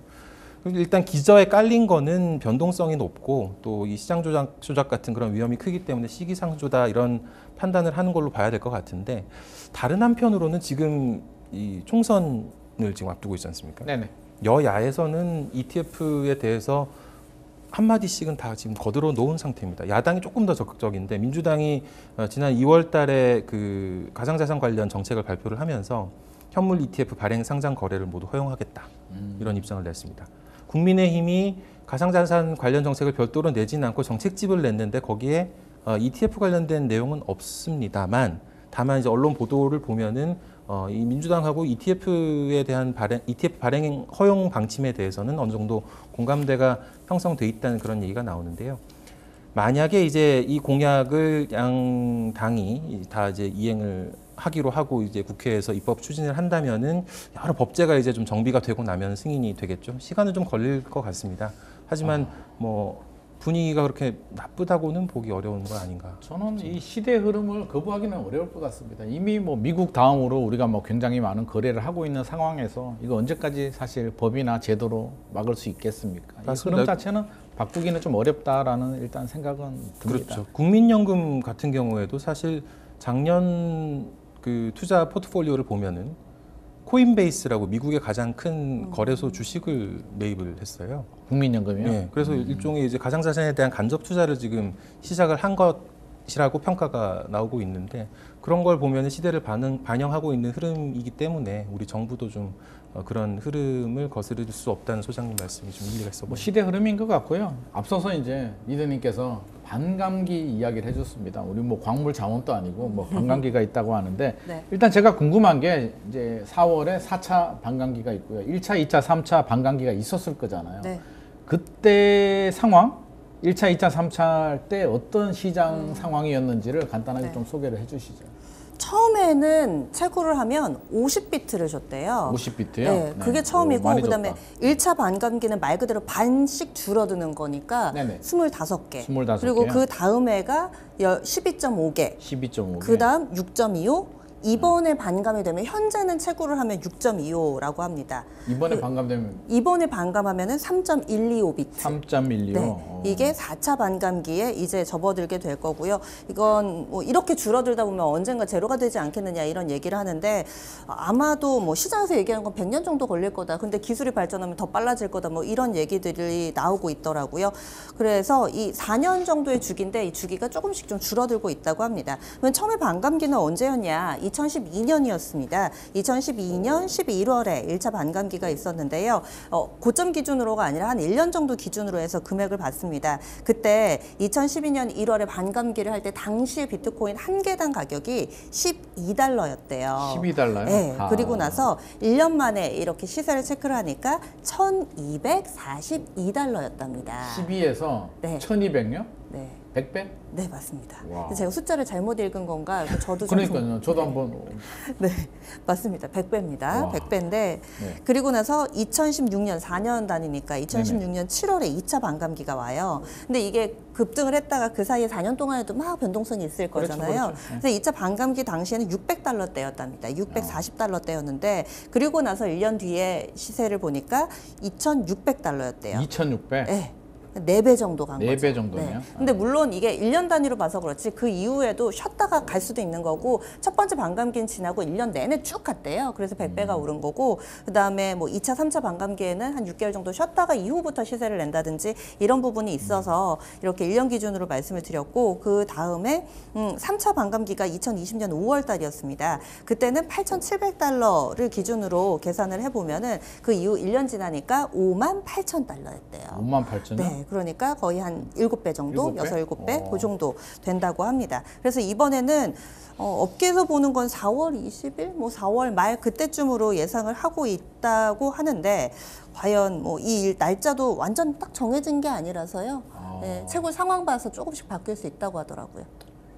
일단 기저에 깔린 거는 변동성이 높고 또 이 시장 조작 같은 그런 위험이 크기 때문에 시기상조다 이런 판단을 하는 걸로 봐야 될 것 같은데 다른 한편으로는 지금 이 총선을 지금 앞두고 있지 않습니까? 네네. 여야에서는 ETF에 대해서 한마디씩은 다 지금 거들어 놓은 상태입니다. 야당이 조금 더 적극적인데 민주당이 지난 2월 달에 그 가상자산 관련 정책을 발표를 하면서 현물 ETF 발행 상장 거래를 모두 허용하겠다. 이런 입장을 냈습니다. 국민의힘이 가상자산 관련 정책을 별도로 내지는 않고 정책집을 냈는데 거기에 ETF 관련된 내용은 없습니다만 다만 이제 언론 보도를 보면은 이 민주당하고 ETF에 대한 ETF 발행 허용 방침에 대해서는 어느 정도 공감대가 형성돼 있다는 그런 얘기가 나오는데요. 만약에 이제 이 공약을 양 당이 다 이제 이행을 하기로 하고 이제 국회에서 입법 추진을 한다면은 여러 법제가 이제 좀 정비가 되고 나면 승인이 되겠죠. 시간은 좀 걸릴 것 같습니다. 하지만 뭐 분위기가 그렇게 나쁘다고는 보기 어려운 거 아닌가. 저는 이 시대 흐름을 거부하기는 어려울 것 같습니다. 이미 뭐 미국 다음으로 우리가 뭐 굉장히 많은 거래를 하고 있는 상황에서 이거 언제까지 사실 법이나 제도로 막을 수 있겠습니까? 이 흐름 자체는 바꾸기는 좀 어렵다라는 일단 생각은 듭니다. 그렇죠. 국민연금 같은 경우에도 사실 작년 그 투자 포트폴리오를 보면은 코인베이스라고 미국의 가장 큰 거래소 주식을 매입을 했어요. 국민연금이요? 네, 그래서 일종의 이제 가상자산에 대한 간접 투자를 지금 시작을 한 것이라고 평가가 나오고 있는데 그런 걸 보면 시대를 반영하고 있는 흐름이기 때문에 우리 정부도 좀 그런 흐름을 거스를 수 없다는 소장님 말씀이 좀 일리가 있어 보입니다. 뭐 시대 흐름인 것 같고요. 앞서서 이제 리더님께서 반감기 이야기를 해줬습니다. 우리 뭐 광물 자원도 아니고 뭐 반감기가 있다고 하는데 네. 일단 제가 궁금한 게 이제 4월에 4차 반감기가 있고요. 1차, 2차, 3차 반감기가 있었을 거잖아요. 네. 그때 상황, 1차, 2차, 3차 때 어떤 시장 상황이었는지를 간단하게 좀 소개를 해주시죠. 처음에는 채굴을 하면 50비트를 줬대요. 50비트요? 네, 그게 처음이고 많이 그다음에 줬다. 1차 반감기는 말 그대로 반씩 줄어드는 거니까 네네. 25개. 25개요? 그리고 그 다음 해가 12.5개. 12.5개. 그다음 6.25. 이번에 반감이 되면 현재는 채굴을 하면 6.25라고 합니다. 이번에 반감되면 이번에 반감하면은 3.125비트. 3.12요. 네, 이게 4차 반감기에 이제 접어들게 될 거고요. 이건 뭐 이렇게 줄어들다 보면 언젠가 제로가 되지 않겠느냐 이런 얘기를 하는데 아마도 뭐 시장에서 얘기하는 건 100년 정도 걸릴 거다. 근데 기술이 발전하면 더 빨라질 거다. 뭐 이런 얘기들이 나오고 있더라고요. 그래서 이 4년 정도의 주기인데 이 주기가 조금씩 좀 줄어들고 있다고 합니다. 그러면 처음에 반감기는 언제였냐? 2012년이었습니다. 2012년 11월에 1차 반감기가 있었는데요. 고점 기준으로가 아니라 한 1년 정도 기준으로 해서 금액을 봤습니다. 그때 2012년 1월에 반감기를 할 때 당시의 비트코인 한 개당 가격이 $12였대요. 12달러요? 네. 그리고 나서 1년 만에 이렇게 시세를 체크를 하니까 $1242였답니다. 12에서 네. 1200요? 네. 100배? 네, 맞습니다. 와. 제가 숫자를 잘못 읽은 건가? 저도 좀 그러니까요. 저도 한번 네, 맞습니다. 100배입니다. 와. 100배인데 네. 그리고 나서 2016년 4년 단위니까 2016년 7월에 2차 반감기가 와요. 근데 이게 급등을 했다가 그 사이에 4년 동안에도 막 변동성이 있을 거잖아요. 그렇죠. 네. 그래서 2차 반감기 당시에는 $600대였답니다. 640달러대였는데 그리고 나서 1년 뒤에 시세를 보니까 $2,600였대요. 2,600. 네. 4배 정도 간 네 거죠. 배 정도네요. 근데 물론 이게 1년 단위로 봐서 그렇지 그 이후에도 쉬었다가 갈 수도 있는 거고 첫 번째 반감기는 지나고 1년 내내 쭉 갔대요. 그래서 100배가 오른 거고 그다음에 뭐 2차, 3차 반감기에는 한 6개월 정도 쉬었다가 이후부터 시세를 낸다든지 이런 부분이 있어서 이렇게 1년 기준으로 말씀을 드렸고 그 다음에 3차 반감기가 2020년 5월 달이었습니다. 그때는 $8,700를 기준으로 계산을 해보면은 그 이후 1년 지나니까 $58,000였대요. 58,000요? 네, 그러니까 거의 한 7배 정도, 7배? 6-7배 그 정도 된다고 합니다. 그래서 이번에는 업계에서 보는 건 4월 20일, 뭐 4월 말 그때쯤으로 예상을 하고 있다고 하는데 과연 뭐 이 날짜도 완전 딱 정해진 게 아니라서요. 네, 채굴 상황 봐서 조금씩 바뀔 수 있다고 하더라고요.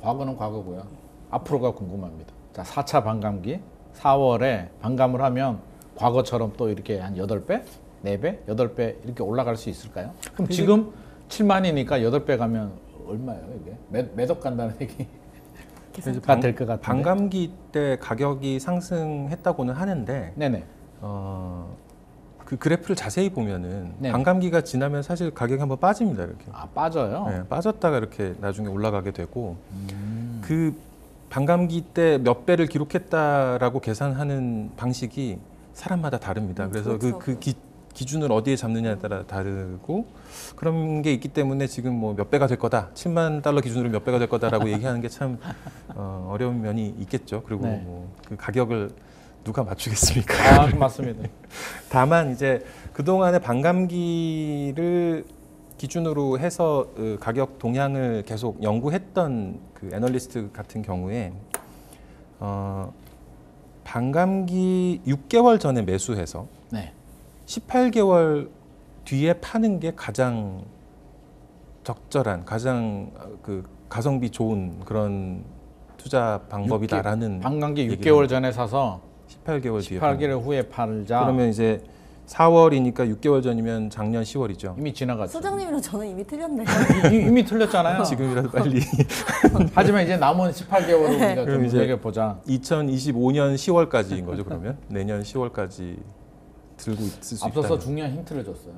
과거는 과거고요. 앞으로가 궁금합니다. 자, 4차 반감기 4월에 반감을 하면 과거처럼 또 이렇게 한 8배? 4배? 8배 이렇게 올라갈 수 있을까요? 그럼 지금 7만이니까 8배 가면 얼마예요, 이게? 몇 억 간다는 얘기가 될 것 같은데. 반감기 때 가격이 상승했다고는 하는데 네네. 그 그래프를 자세히 보면은 네. 반감기가 지나면 사실 가격이 한번 빠집니다. 이렇게. 아, 빠져요? 네, 빠졌다가 이렇게 나중에 올라가게 되고 그 반감기 때 몇 배를 기록했다라고 계산하는 방식이 사람마다 다릅니다. 그래서 그렇죠. 그 기준을 어디에 잡느냐에 따라 다르고 그런 게 있기 때문에 지금 뭐 몇 배가 될 거다, 7만 달러 기준으로 몇 배가 될 거다라고 얘기하는 게 참 어려운 면이 있겠죠. 그리고 네. 뭐 그 가격을 누가 맞추겠습니까? 아, 맞습니다. 다만 이제 그동안의 반감기를 기준으로 해서 가격 동향을 계속 연구했던 그 애널리스트 같은 경우에 반감기 6개월 전에 매수해서 네. 18개월 뒤에 파는 게 가장 적절한, 가장 그 가성비 좋은 그런 투자 방법이다라는 반감기 얘기를 6개월 전에 사서 18개월 뒤에 파는. 18개월 후에 팔자. 그러면 이제 4월이니까 6개월 전이면 작년 10월이죠. 이미 지나갔죠. 소장님이랑 저는 이미 틀렸네요. 이미 틀렸잖아요. 지금이라도 빨리 하지만 이제 남은 18개월을 우리가 좀 그럼 이제 매겨 보자. 2025년 10월까지인 거죠. 그러면 내년 10월까지 들고 있을 수 앞서서 있다. 중요한 힌트를 줬어요.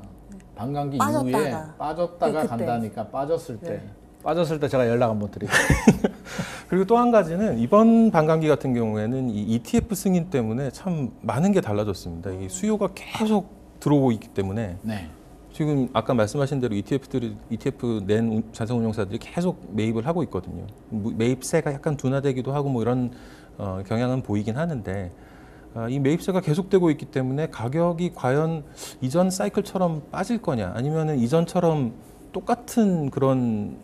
반감기 빠졌다가. 이후에 빠졌다가 네, 그때. 간다니까 빠졌을 때 제가 연락 한번 드릴게요. 그리고 또 한 가지는 이번 반감기 같은 경우에는 이 ETF 승인 때문에 참 많은 게 달라졌습니다. 이 수요가 계속 들어오고 있기 때문에 네. 지금 아까 말씀하신 대로 ETF 낸 자산운용사들이 계속 매입을 하고 있거든요. 매입세가 약간 둔화되기도 하고 뭐 이런 경향은 보이긴 하는데 이 매입세가 계속되고 있기 때문에 가격이 과연 이전 사이클처럼 빠질 거냐 아니면은 이전처럼 똑같은 그런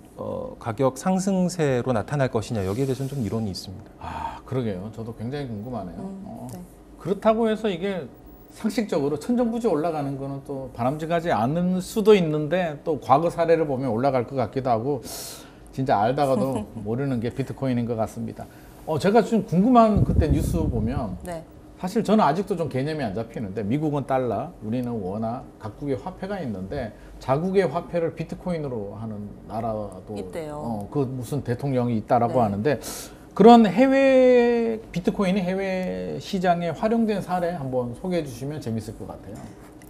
가격 상승세로 나타날 것이냐 여기에 대해서는 좀 이론이 있습니다. 아, 그러게요. 저도 굉장히 궁금하네요. 네. 그렇다고 해서 이게 상식적으로 천정부지 올라가는 거는 또 바람직하지 않을 수도 있는데 또 과거 사례를 보면 올라갈 것 같기도 하고 진짜 알다가도 모르는 게 비트코인인 것 같습니다. 제가 좀 궁금한 그때 뉴스 보면 네. 사실 저는 아직도 좀 개념이 안 잡히는데 미국은 달러, 우리는 원화, 각국의 화폐가 있는데 자국의 화폐를 비트코인으로 하는 나라도 있대요. 그 무슨 대통령이 있다라고 네. 하는데 그런 해외 비트코인이 해외 시장에 활용된 사례 한번 소개해 주시면 재밌을 것 같아요.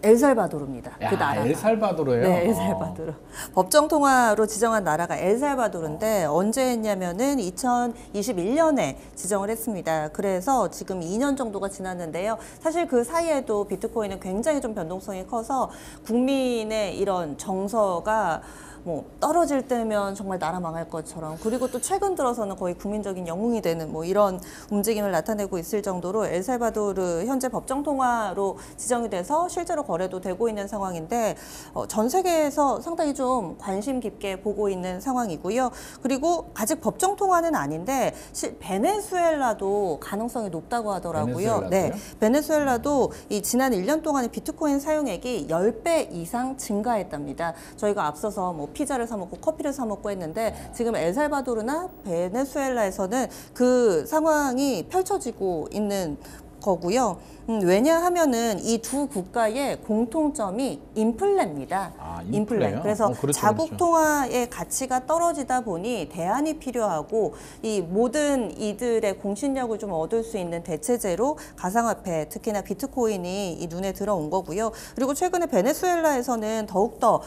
엘살바도르입니다. 그 나라가. 엘살바도르예요? 네, 엘살바도르. 법정 통화로 지정한 나라가 엘살바도르인데 언제 했냐면은 2021년에 지정을 했습니다. 그래서 지금 2년 정도가 지났는데요. 사실 그 사이에도 비트코인은 굉장히 좀 변동성이 커서 국민의 이런 정서가 뭐 떨어질 때면 정말 나라 망할 것처럼, 그리고 또 최근 들어서는 거의 국민적인 영웅이 되는 뭐 이런 움직임을 나타내고 있을 정도로 엘살바도르 현재 법정 통화로 지정이 돼서 실제로 거래도 되고 있는 상황인데 전 세계에서 상당히 좀 관심 깊게 보고 있는 상황이고요. 그리고 아직 법정 통화는 아닌데 베네수엘라도 가능성이 높다고 하더라고요. 네, 베네수엘라도 이 지난 1년 동안의 비트코인 사용액이 10배 이상 증가했답니다. 저희가 앞서서 뭐 피자를 사 먹고 커피를 사 먹고 했는데 지금 엘살바도르나 베네수엘라에서는 그 상황이 펼쳐지고 있는 거고요. 왜냐하면은 이 두 국가의 공통점이 인플레입니다. 인플레요? 그래서 그렇죠, 자국 그렇죠. 통화의 가치가 떨어지다 보니 대안이 필요하고 이 모든 이들의 공신력을 좀 얻을 수 있는 대체제로 가상화폐, 특히나 비트코인이 이 눈에 들어온 거고요. 그리고 최근에 베네수엘라에서는 더욱더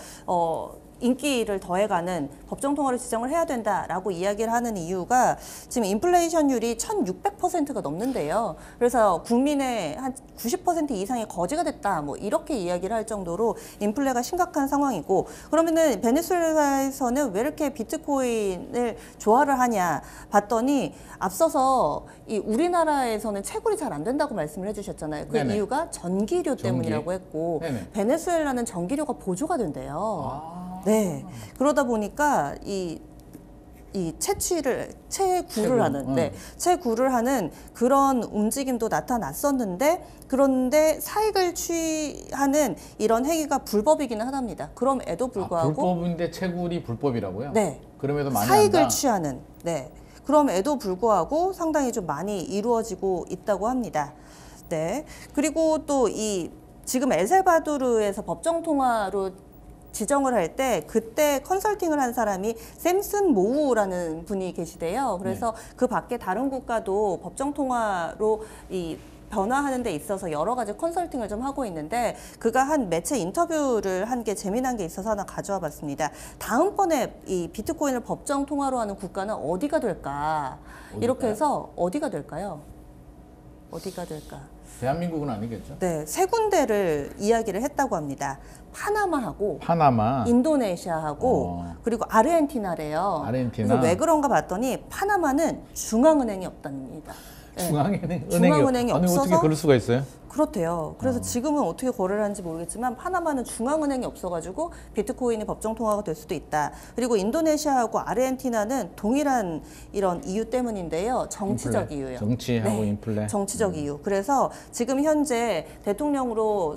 인기를 더해가는 법정 통화를 지정을 해야 된다라고 이야기를 하는 이유가 지금 인플레이션율이 1,600%가 넘는데요. 그래서 국민의 한 90% 이상이 거지가 됐다, 뭐 이렇게 이야기를 할 정도로 인플레가 심각한 상황이고, 그러면은 베네수엘라에서는 왜 이렇게 비트코인을 좋아를 하냐 봤더니 앞서서 이 우리나라에서는 채굴이 잘 안 된다고 말씀을 해주셨잖아요. 그 네네. 이유가 전기료 때문이라고 했고, 네네. 베네수엘라는 전기료가 보조가 된대요. 네. 그러다 보니까 이 채굴을 하는 그런 움직임도 나타났었는데, 그런데 사익을 취하는 이런 행위가 불법이기는 하답니다. 그럼에도 불구하고 불법인데 채굴이 불법이라고요? 네. 그럼에도 많이 사익을 한다? 취하는, 네. 그럼에도 불구하고 상당히 좀 많이 이루어지고 있다고 합니다. 네. 그리고 또 지금 엘살바도르에서 법정 통화로 지정을 할 때 그때 컨설팅을 한 사람이 샘슨 모우라는 분이 계시대요. 그래서 그 밖에 다른 국가도 법정 통화로 변화하는 데 있어서 여러 가지 컨설팅을 좀 하고 있는데, 그가 한 매체 인터뷰를 한 게 재미난 게 있어서 하나 가져와 봤습니다. 다음번에 이 비트코인을 법정 통화로 하는 국가는 어디가 될까? 이렇게 해서 어디가 될까요? 어디가 될까? 대한민국은 아니겠죠? 네, 세 군데를 이야기를 했다고 합니다. 파나마하고 파나마, 인도네시아하고 그리고 아르헨티나래요. 아르헨티나. 그래서 왜 그런가 봤더니 파나마는 중앙은행이 없답니다. 네. 중앙은행이 아니, 없어서 어떻게 그럴 수가 있어요? 그렇대요. 그래서 지금은 어떻게 거래를 하는지 모르겠지만 파나마는 중앙은행이 없어가지고 비트코인이 법정 통화가 될 수도 있다. 그리고 인도네시아하고 아르헨티나는 동일한 이런 이유 때문인데요. 정치적 이유요. 정치하고 인플레. 정치적 이유. 그래서 지금 현재 대통령으로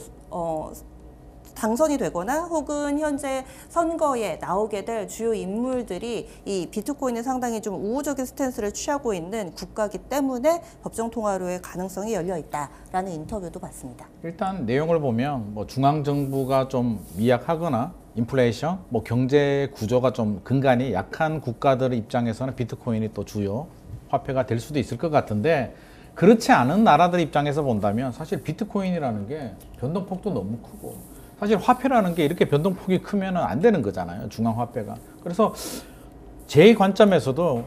당선이 되거나 혹은 현재 선거에 나오게 될 주요 인물들이 이 비트코인에 상당히 좀 우호적인 스탠스를 취하고 있는 국가이기 때문에 법정 통화로의 가능성이 열려 있다라는 인터뷰도 봤습니다. 일단 내용을 보면 뭐 중앙 정부가 좀 미약하거나 인플레이션, 뭐 경제 구조가 좀 근간이 약한 국가들 입장에서는 비트코인이 또 주요 화폐가 될 수도 있을 것 같은데, 그렇지 않은 나라들 입장에서 본다면 사실 비트코인이라는 게 변동폭도 너무 크고, 사실 화폐라는 게 이렇게 변동폭이 크면 안 되는 거잖아요, 중앙화폐가. 그래서 제 관점에서도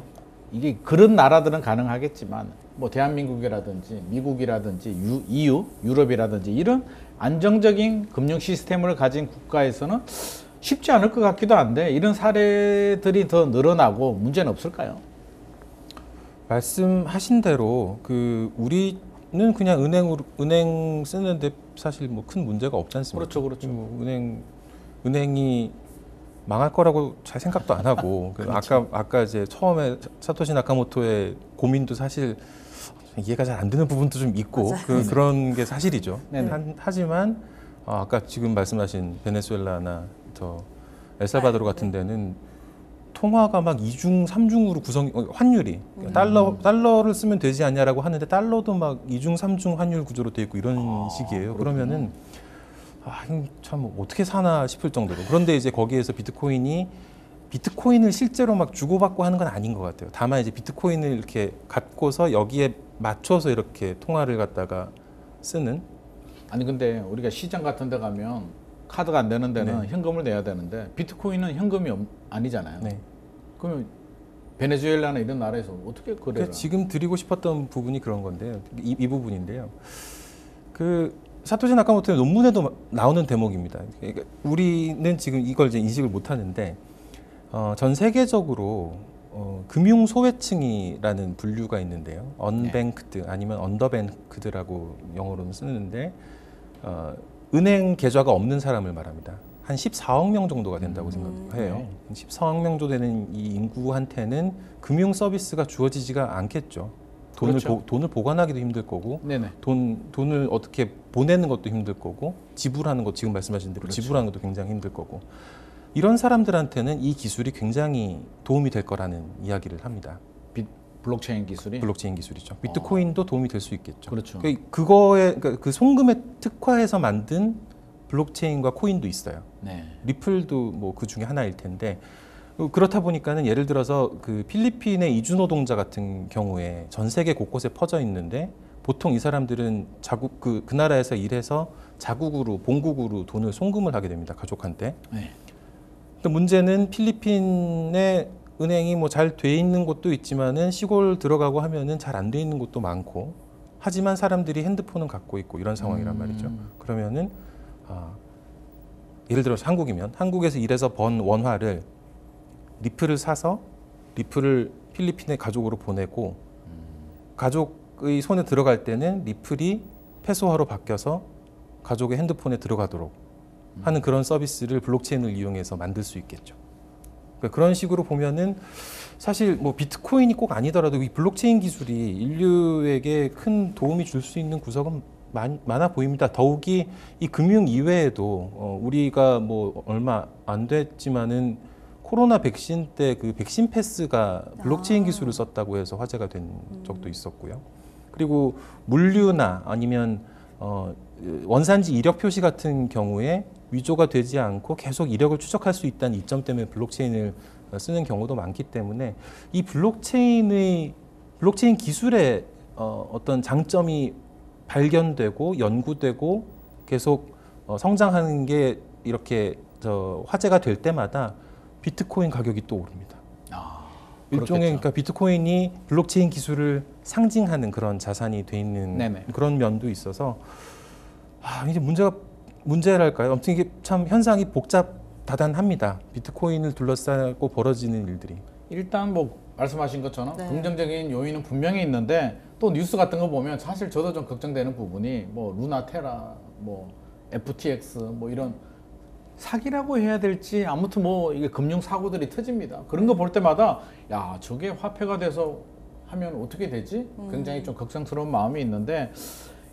이게 그런 나라들은 가능하겠지만 뭐 대한민국이라든지 미국이라든지 EU, 유럽이라든지 이런 안정적인 금융 시스템을 가진 국가에서는 쉽지 않을 것 같기도 한데, 이런 사례들이 더 늘어나고 문제는 없을까요? 말씀하신 대로 우리는 그냥 은행 쓰는데 사실 뭐 큰 문제가 없지 않습니까? 그렇죠. 뭐 은행이 망할 거라고 잘 생각도 안 하고 그렇죠. 아까 이제 처음에 사토시 나카모토의 고민도 사실 이해가 잘 안 되는 부분도 좀 있고 그런 게 사실이죠. 하지만 아까 지금 말씀하신 베네수엘라나 엘살바도르 같은 데는 통화가 막 2중, 3중으로 환율이 달러를 쓰면 되지 않냐라고 하는데 달러도 막 2중, 3중 환율 구조로 돼 있고 이런 식이에요. 그러면은 참 어떻게 사나 싶을 정도로. 그런데 이제 거기에서 비트코인을 실제로 막 주고받고 하는 건 아닌 것 같아요. 다만 이제 비트코인을 이렇게 갖고서 여기에 맞춰서 이렇게 통화를 갖다가 쓰는. 아니 근데 우리가 시장 같은 데 가면 카드가 안 되는 데는 네. 현금을 내야 되는데 비트코인은 현금이 아니잖아요. 네. 그러면 베네수엘라나 이런 나라에서 어떻게 거래를? 그러니까 지금 드리고 싶었던 부분이 그런 건데요. 이 부분인데요. 그 사토시 나카모토의 논문에도 나오는 대목입니다. 그러니까 우리는 지금 이걸 이제 인식을 못 하는데 전 세계적으로 금융 소외층이라는 분류가 있는데요. 언뱅크드 아니면 언더뱅크드라고 영어로는 쓰는데 은행 계좌가 없는 사람을 말합니다. 한 14억 명 정도가 된다고 생각해요. 14억 명 정도 되는 이 인구한테는 금융 서비스가 주어지지가 않겠죠. 그렇죠. 돈을 보관하기도 힘들 거고, 네네. 돈을 어떻게 보내는 것도 힘들 거고, 지불하는 것 지금 말씀하신 대로 그렇죠. 지불하는 것도 굉장히 힘들 거고, 이런 사람들한테는 이 기술이 굉장히 도움이 될 거라는 이야기를 합니다. 블록체인 기술이? 블록체인 기술이죠. 비트코인도 도움이 될 수 있겠죠. 그렇죠. 그러니까 그 송금에 특화해서 만든 블록체인과 코인도 있어요. 네. 리플도 뭐 그 중에 하나일 텐데 그렇다 보니까는 예를 들어서 그 필리핀의 이주 노동자 같은 경우에 전 세계 곳곳에 퍼져 있는데 보통 이 사람들은 그 나라에서 일해서 자국으로 본국으로 돈을 송금을 하게 됩니다. 가족한테. 네. 근데 문제는 필리핀의 은행이 뭐 잘 돼 있는 곳도 있지만은 시골 들어가고 하면은 잘 안 돼 있는 곳도 많고 하지만 사람들이 핸드폰은 갖고 있고 이런 상황이란 말이죠. 그러면은 예를 들어서 한국이면 한국에서 일해서 번 원화를 리플을 사서 리플을 필리핀의 가족으로 보내고 가족의 손에 들어갈 때는 리플이 페소화로 바뀌어서 가족의 핸드폰에 들어가도록 하는 그런 서비스를 블록체인을 이용해서 만들 수 있겠죠. 그러니까 그런 식으로 보면은 사실 뭐 비트코인이 꼭 아니더라도 이 블록체인 기술이 인류에게 큰 도움이 줄 수 있는 구석은 많아 보입니다. 더욱이 이 금융 이외에도 우리가 뭐 얼마 안 됐지만은 코로나 백신 때 그 백신 패스가 블록체인 기술을 썼다고 해서 화제가 된 적도 있었고요. 그리고 물류나 아니면 원산지 이력 표시 같은 경우에 위조가 되지 않고 계속 이력을 추적할 수 있다는 이점 때문에 블록체인을 쓰는 경우도 많기 때문에 이 블록체인 기술의 어떤 장점이 발견되고 연구되고 계속 성장하는 게 이렇게 화제가 될 때마다 비트코인 가격이 또 오릅니다. 일종의 그러니까 비트코인이 블록체인 기술을 상징하는 그런 자산이 돼 있는 네네. 그런 면도 있어서 이제 문제랄까요? 아무튼 이게 참 현상이 복잡다단합니다. 비트코인을 둘러싸고 벌어지는 일들이. 일단 뭐 말씀하신 것처럼 네. 긍정적인 요인은 분명히 있는데 또 뉴스 같은 거 보면 사실 저도 좀 걱정되는 부분이 뭐 루나테라, 뭐 FTX 뭐 이런 사기라고 해야 될지 아무튼 뭐 이게 금융 사고들이 터집니다. 그런 거 볼 때마다 야 저게 화폐가 돼서 하면 어떻게 되지? 굉장히 좀 걱정스러운 마음이 있는데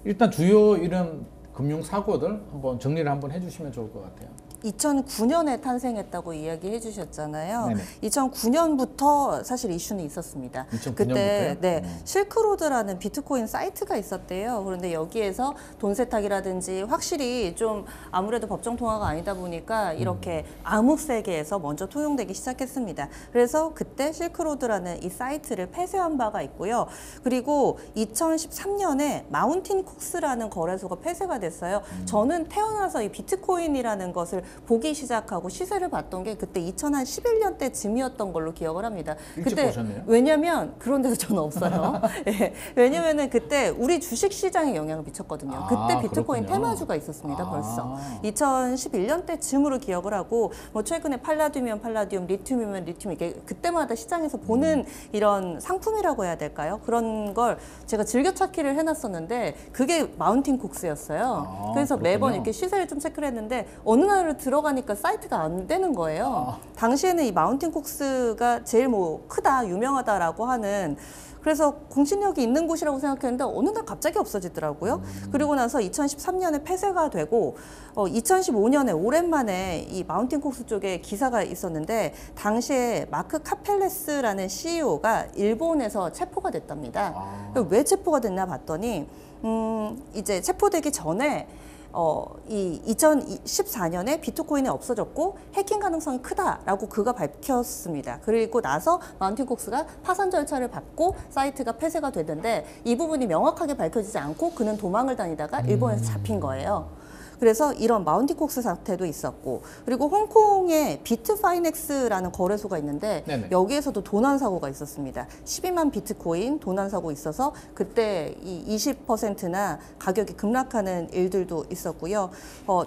일단 주요 이런 금융 사고들 한번 정리를 한번 해주시면 좋을 것 같아요. 2009년에 탄생했다고 이야기해 주셨잖아요. 네네. 2009년부터 사실 이슈는 있었습니다. 2009년부터요? 그때 실크로드라는 비트코인 사이트가 있었대요. 그런데 여기에서 돈 세탁이라든지 확실히 좀 아무래도 법정 통화가 아니다 보니까 이렇게 암흑 세계에서 먼저 통용되기 시작했습니다. 그래서 그때 실크로드라는 이 사이트를 폐쇄한 바가 있고요. 그리고 2013년에 마운틴 콕스라는 거래소가 폐쇄가 됐어요. 저는 태어나서 이 비트코인이라는 것을 보기 시작하고 시세를 봤던 게 그때 2011년 때쯤이었던 걸로 기억을 합니다. 일찍 그때 보셨네요. 왜냐면 그런 데도 저는 없어요. 예, 왜냐면은 그때 우리 주식 시장에 영향을 미쳤거든요. 그때 비트코인 그렇군요. 테마주가 있었습니다. 벌써 2011년 때쯤으로 기억을 하고 뭐 최근에 팔라듐이면 팔라듐, 리튬이면 리튬 이게 그때마다 시장에서 보는 이런 상품이라고 해야 될까요? 그런 걸 제가 즐겨찾기를 해놨었는데 그게 마운틴 콕스였어요. 그래서 매번 그렇군요. 이렇게 시세를 좀 체크를 했는데 어느 날을 들어가니까 사이트가 안 되는 거예요. 당시에는 이 마운틴 콕스가 제일 뭐 크다, 유명하다라고 하는, 그래서 공신력이 있는 곳이라고 생각했는데 어느 날 갑자기 없어지더라고요. 그리고 나서 2013년에 폐쇄가 되고 2015년에 오랜만에 이 마운틴 콕스 쪽에 기사가 있었는데, 당시에 마크 카펠레스라는 CEO가 일본에서 체포가 됐답니다. 왜 체포가 됐나 봤더니 이제 체포되기 전에 이 2014년에 비트코인이 없어졌고 해킹 가능성이 크다라고 그가 밝혔습니다. 그리고 나서 마운틴 콕스가 파산 절차를 밟고 사이트가 폐쇄가 됐는데, 이 부분이 명확하게 밝혀지지 않고 그는 도망을 다니다가 일본에서 잡힌 거예요. 그래서 이런 마운틴 콕스 사태도 있었고, 그리고 홍콩에 비트파이넥스라는 거래소가 있는데 네네. 여기에서도 도난 사고가 있었습니다. 12만 비트코인 도난 사고 있어서 그때 이 20%나 가격이 급락하는 일들도 있었고요.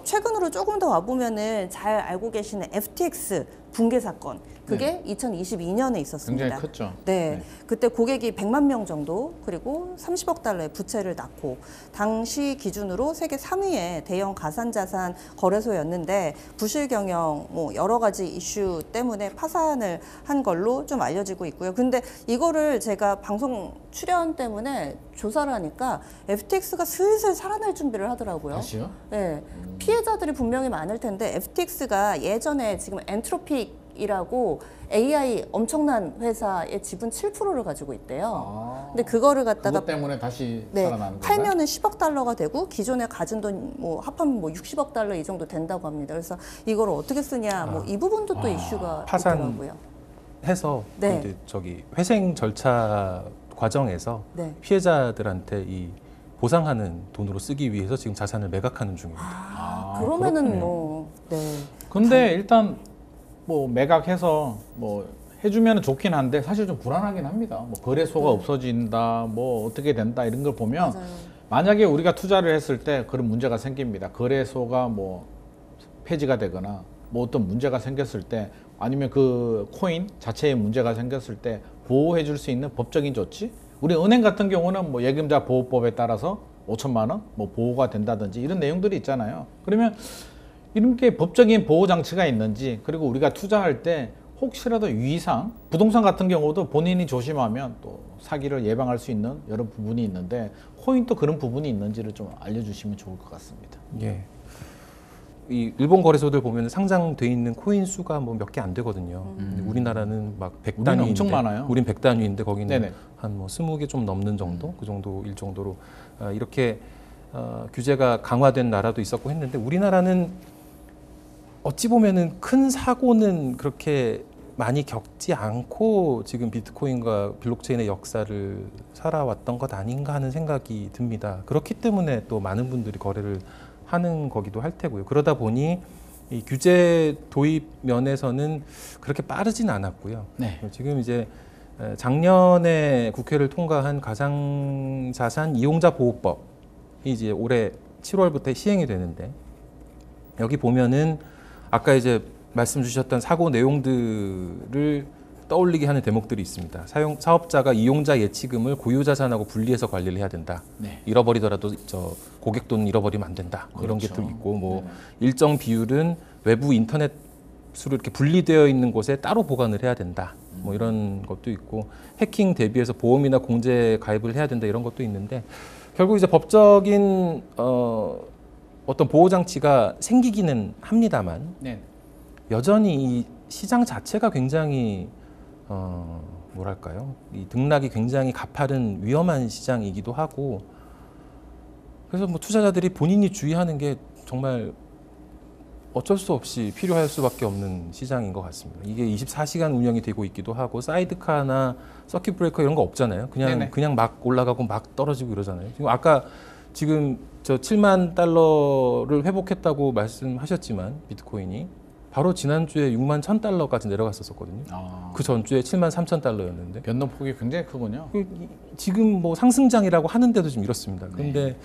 최근으로 조금 더 와보면은 잘 알고 계시는 FTX 붕괴 사건, 그게 2022년에 있었습니다. 굉장히 컸죠. 네, 그때 고객이 100만 명 정도, 그리고 30억 달러의 부채를 낳고 당시 기준으로 세계 3위의 대형 가상자산 거래소였는데, 부실 경영, 뭐 여러 가지 이슈 때문에 파산을 한 걸로 좀 알려지고 있고요. 근데 이거를 제가 방송 출연 때문에 조사를 하니까 FTX가 슬슬 살아날 준비를 하더라고요. 다시요? 네, 피해자들이 분명히 많을 텐데, FTX가 예전에 지금 엔트로픽이라고 AI 엄청난 회사의 지분 7%를 가지고 있대요. 근데 그거를 갖다가 그것 때문에 다시 네, 살아나는 건가요? 팔면은 10억 달러가 되고 기존에 가진 돈 뭐 합하면 뭐 60억 달러 이 정도 된다고 합니다. 그래서 이걸 어떻게 쓰냐, 뭐 이 부분도 또 이슈가 파산. 있더라고요. 해서 네. 이제 저기 회생 절차 과정에서 네. 피해자들한테 이 보상하는 돈으로 쓰기 위해서 지금 자산을 매각하는 중입니다. 그러면은 그렇군요. 뭐 네. 근데 일단 뭐 매각해서 뭐 해주면 좋긴 한데 사실 좀 불안하긴 합니다. 뭐 거래소가 없어진다, 뭐 어떻게 된다 이런 걸 보면 맞아요. 만약에 우리가 투자를 했을 때 그런 문제가 생깁니다. 거래소가 뭐 폐지가 되거나 뭐 어떤 문제가 생겼을 때, 아니면 그 코인 자체에 문제가 생겼을 때 보호해 줄 수 있는 법적인 조치? 우리 은행 같은 경우는 뭐 예금자 보호법에 따라서 5천만 원 뭐 보호가 된다든지 이런 내용들이 있잖아요. 그러면 이런 게 법적인 보호 장치가 있는지, 그리고 우리가 투자할 때 혹시라도 유의사항, 부동산 같은 경우도 본인이 조심하면 또 사기를 예방할 수 있는 여러 부분이 있는데, 코인도 그런 부분이 있는지를 좀 알려주시면 좋을 것 같습니다. 예. 이 일본 거래소들 보면 상장돼 있는 코인 수가 뭐 몇 개 안 되거든요. 근데 우리나라는 막 100단위인데, 우리는 엄청 많아요. 우린 100단위인데 거기는 네네. 한 뭐 20개 좀 넘는 정도, 그 정도일 정도로 이렇게 규제가 강화된 나라도 있었고 했는데, 우리나라는 어찌 보면은 큰 사고는 그렇게 많이 겪지 않고 지금 비트코인과 블록체인의 역사를 살아왔던 것 아닌가 하는 생각이 듭니다. 그렇기 때문에 또 많은 분들이 거래를 하는 거기도 할 테고요. 그러다 보니 이 규제 도입 면에서는 그렇게 빠르진 않았고요. 네. 지금 이제 작년에 국회를 통과한 가상자산 이용자 보호법이 이제 올해 7월부터 시행이 되는데, 여기 보면은 아까 이제 말씀 주셨던 사고 내용들을 떠올리게 하는 대목들이 있습니다. 사업자가 이용자 예치금을 고유 자산하고 분리해서 관리를 해야 된다. 네. 잃어버리더라도 저 고객 돈 잃어버리면 안 된다. 뭐 이런 그렇죠. 것도 있고, 뭐 네. 일정 비율은 외부 인터넷으로 이렇게 분리되어 있는 곳에 따로 보관을 해야 된다. 뭐 이런 것도 있고, 해킹 대비해서 보험이나 공제 가입을 해야 된다, 이런 것도 있는데, 결국 이제 법적인 어떤 보호 장치가 생기기는 합니다만, 네. 여전히 이 시장 자체가 굉장히 뭐랄까요, 이 등락이 굉장히 가파른 위험한 시장이기도 하고, 그래서 뭐 투자자들이 본인이 주의하는 게 정말 어쩔 수 없이 필요할 수밖에 없는 시장인 것 같습니다. 이게 24시간 운영이 되고 있기도 하고, 사이드카나 서킷 브레이커 이런 거 없잖아요. 네네. 그냥 막 올라가고 막 떨어지고 이러잖아요. 지금 아까 지금 저 7만 달러를 회복했다고 말씀하셨지만, 비트코인이 바로 지난주에 6만 1,000달러까지 내려갔었거든요. 그 전주에 7만 3천 달러였는데, 변동폭이 굉장히 크군요. 지금 뭐 상승장이라고 하는데도 지금 이렇습니다. 그런데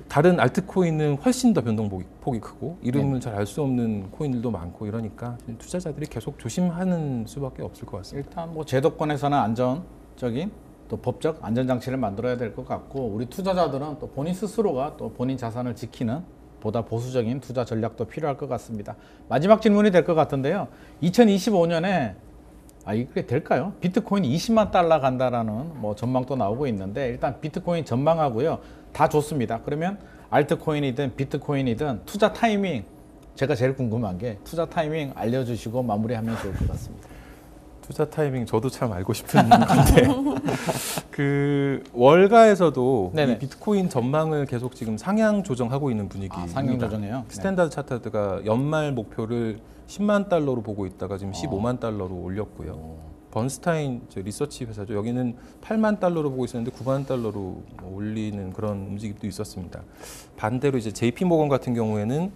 다른 알트코인은 훨씬 더 변동폭이 크고, 이름을 잘 알 수 없는 코인들도 많고, 이러니까 투자자들이 계속 조심하는 수밖에 없을 것 같습니다. 일단 뭐 제도권에서는 안전적인 또 법적 안전장치를 만들어야 될 것 같고, 우리 투자자들은 또 본인 스스로가 또 본인 자산을 지키는 보다 보수적인 투자 전략도 필요할 것 같습니다. 마지막 질문이 될 것 같은데요. 2025년에 이게 될까요? 비트코인이 20만 달러 간다라는 뭐 전망도 나오고 있는데 일단 비트코인 전망하고요. 다 좋습니다. 그러면 알트코인이든 비트코인이든 투자 타이밍 제가 제일 궁금한 게 투자 타이밍 알려주시고 마무리하면 좋을 것 같습니다. 투자 타이밍 저도 참 알고 싶은 건데 그 월가에서도 네네. 이 비트코인 전망을 계속 지금 상향 조정하고 있는 분위기입니다. 상향 조정해요? 스탠다드 차트가 연말 목표를 10만 달러로 보고 있다가 지금 15만 달러로 올렸고요. 번스타인 리서치 회사죠. 여기는 8만 달러로 보고 있었는데 9만 달러로 올리는 그런 움직임도 있었습니다. 반대로 이제 JP 모건 같은 경우에는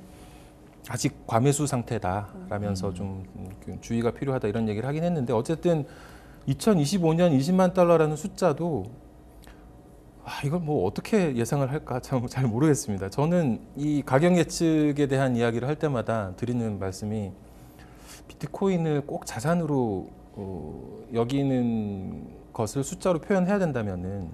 아직 과매수 상태다라면서 좀 주의가 필요하다 이런 얘기를 하긴 했는데 어쨌든 2025년 20만 달러라는 숫자도 이걸 뭐 어떻게 예상을 할까 참 잘 모르겠습니다. 저는 이 가격 예측에 대한 이야기를 할 때마다 드리는 말씀이 비트코인을 꼭 자산으로 여기는 것을 숫자로 표현해야 된다면은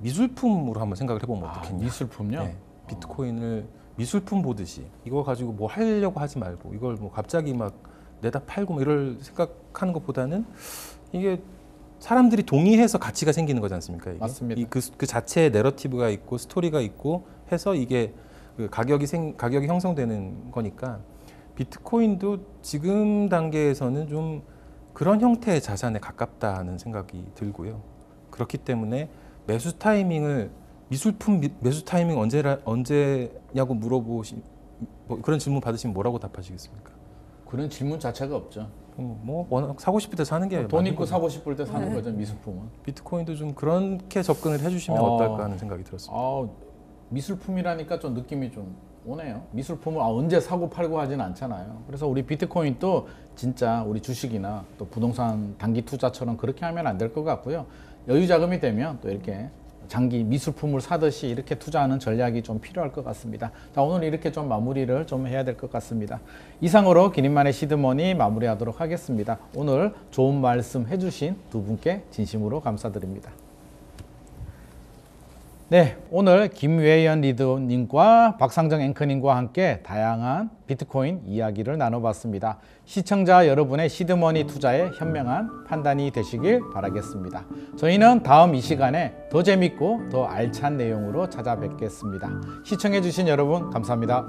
미술품으로 한번 생각을 해보면 어떻겠냐. 미술품요? 네, 비트코인을 미술품 보듯이 이거 가지고 뭐 하려고 하지 말고 이걸 뭐 갑자기 막 내다 팔고 뭐 이럴 생각하는 것보다는 이게 사람들이 동의해서 가치가 생기는 거지 않습니까? 이게? 맞습니다. 그 자체에 내러티브가 있고 스토리가 있고 해서 이게 그 가격이 형성되는 거니까 비트코인도 지금 단계에서는 좀 그런 형태의 자산에 가깝다는 생각이 들고요. 그렇기 때문에 매수 타이밍을 미술품 매수 타이밍 언제냐고 뭐 그런 질문 받으시면 뭐라고 답하시겠습니까? 그런 질문 자체가 없죠. 뭐 워낙 사고 싶을 때 사는 게 돈 맞는 있고 거죠. 사고 싶을 때 사는 거죠, 미술품은. 비트코인도 좀 그렇게 접근을 해주시면 어떨까 하는 생각이 들었습니다. 미술품이라니까 좀 느낌이 좀 오네요. 미술품을 언제 사고 팔고 하진 않잖아요. 그래서 우리 비트코인도 진짜 우리 주식이나 또 부동산 단기 투자처럼 그렇게 하면 안 될 것 같고요. 여유 자금이 되면 또 이렇게 장기 미술품을 사듯이 이렇게 투자하는 전략이 좀 필요할 것 같습니다. 자, 오늘 이렇게 좀 마무리를 좀 해야 될 것 같습니다. 이상으로 기린만의 시드머니 마무리하도록 하겠습니다. 오늘 좋은 말씀 해주신 두 분께 진심으로 감사드립니다. 네, 오늘 김외연 리더님과 박상정 앵커님과 함께 다양한 비트코인 이야기를 나눠봤습니다. 시청자 여러분의 시드머니 투자에 현명한 판단이 되시길 바라겠습니다. 저희는 다음 이 시간에 더 재밌고 더 알찬 내용으로 찾아뵙겠습니다. 시청해주신 여러분 감사합니다.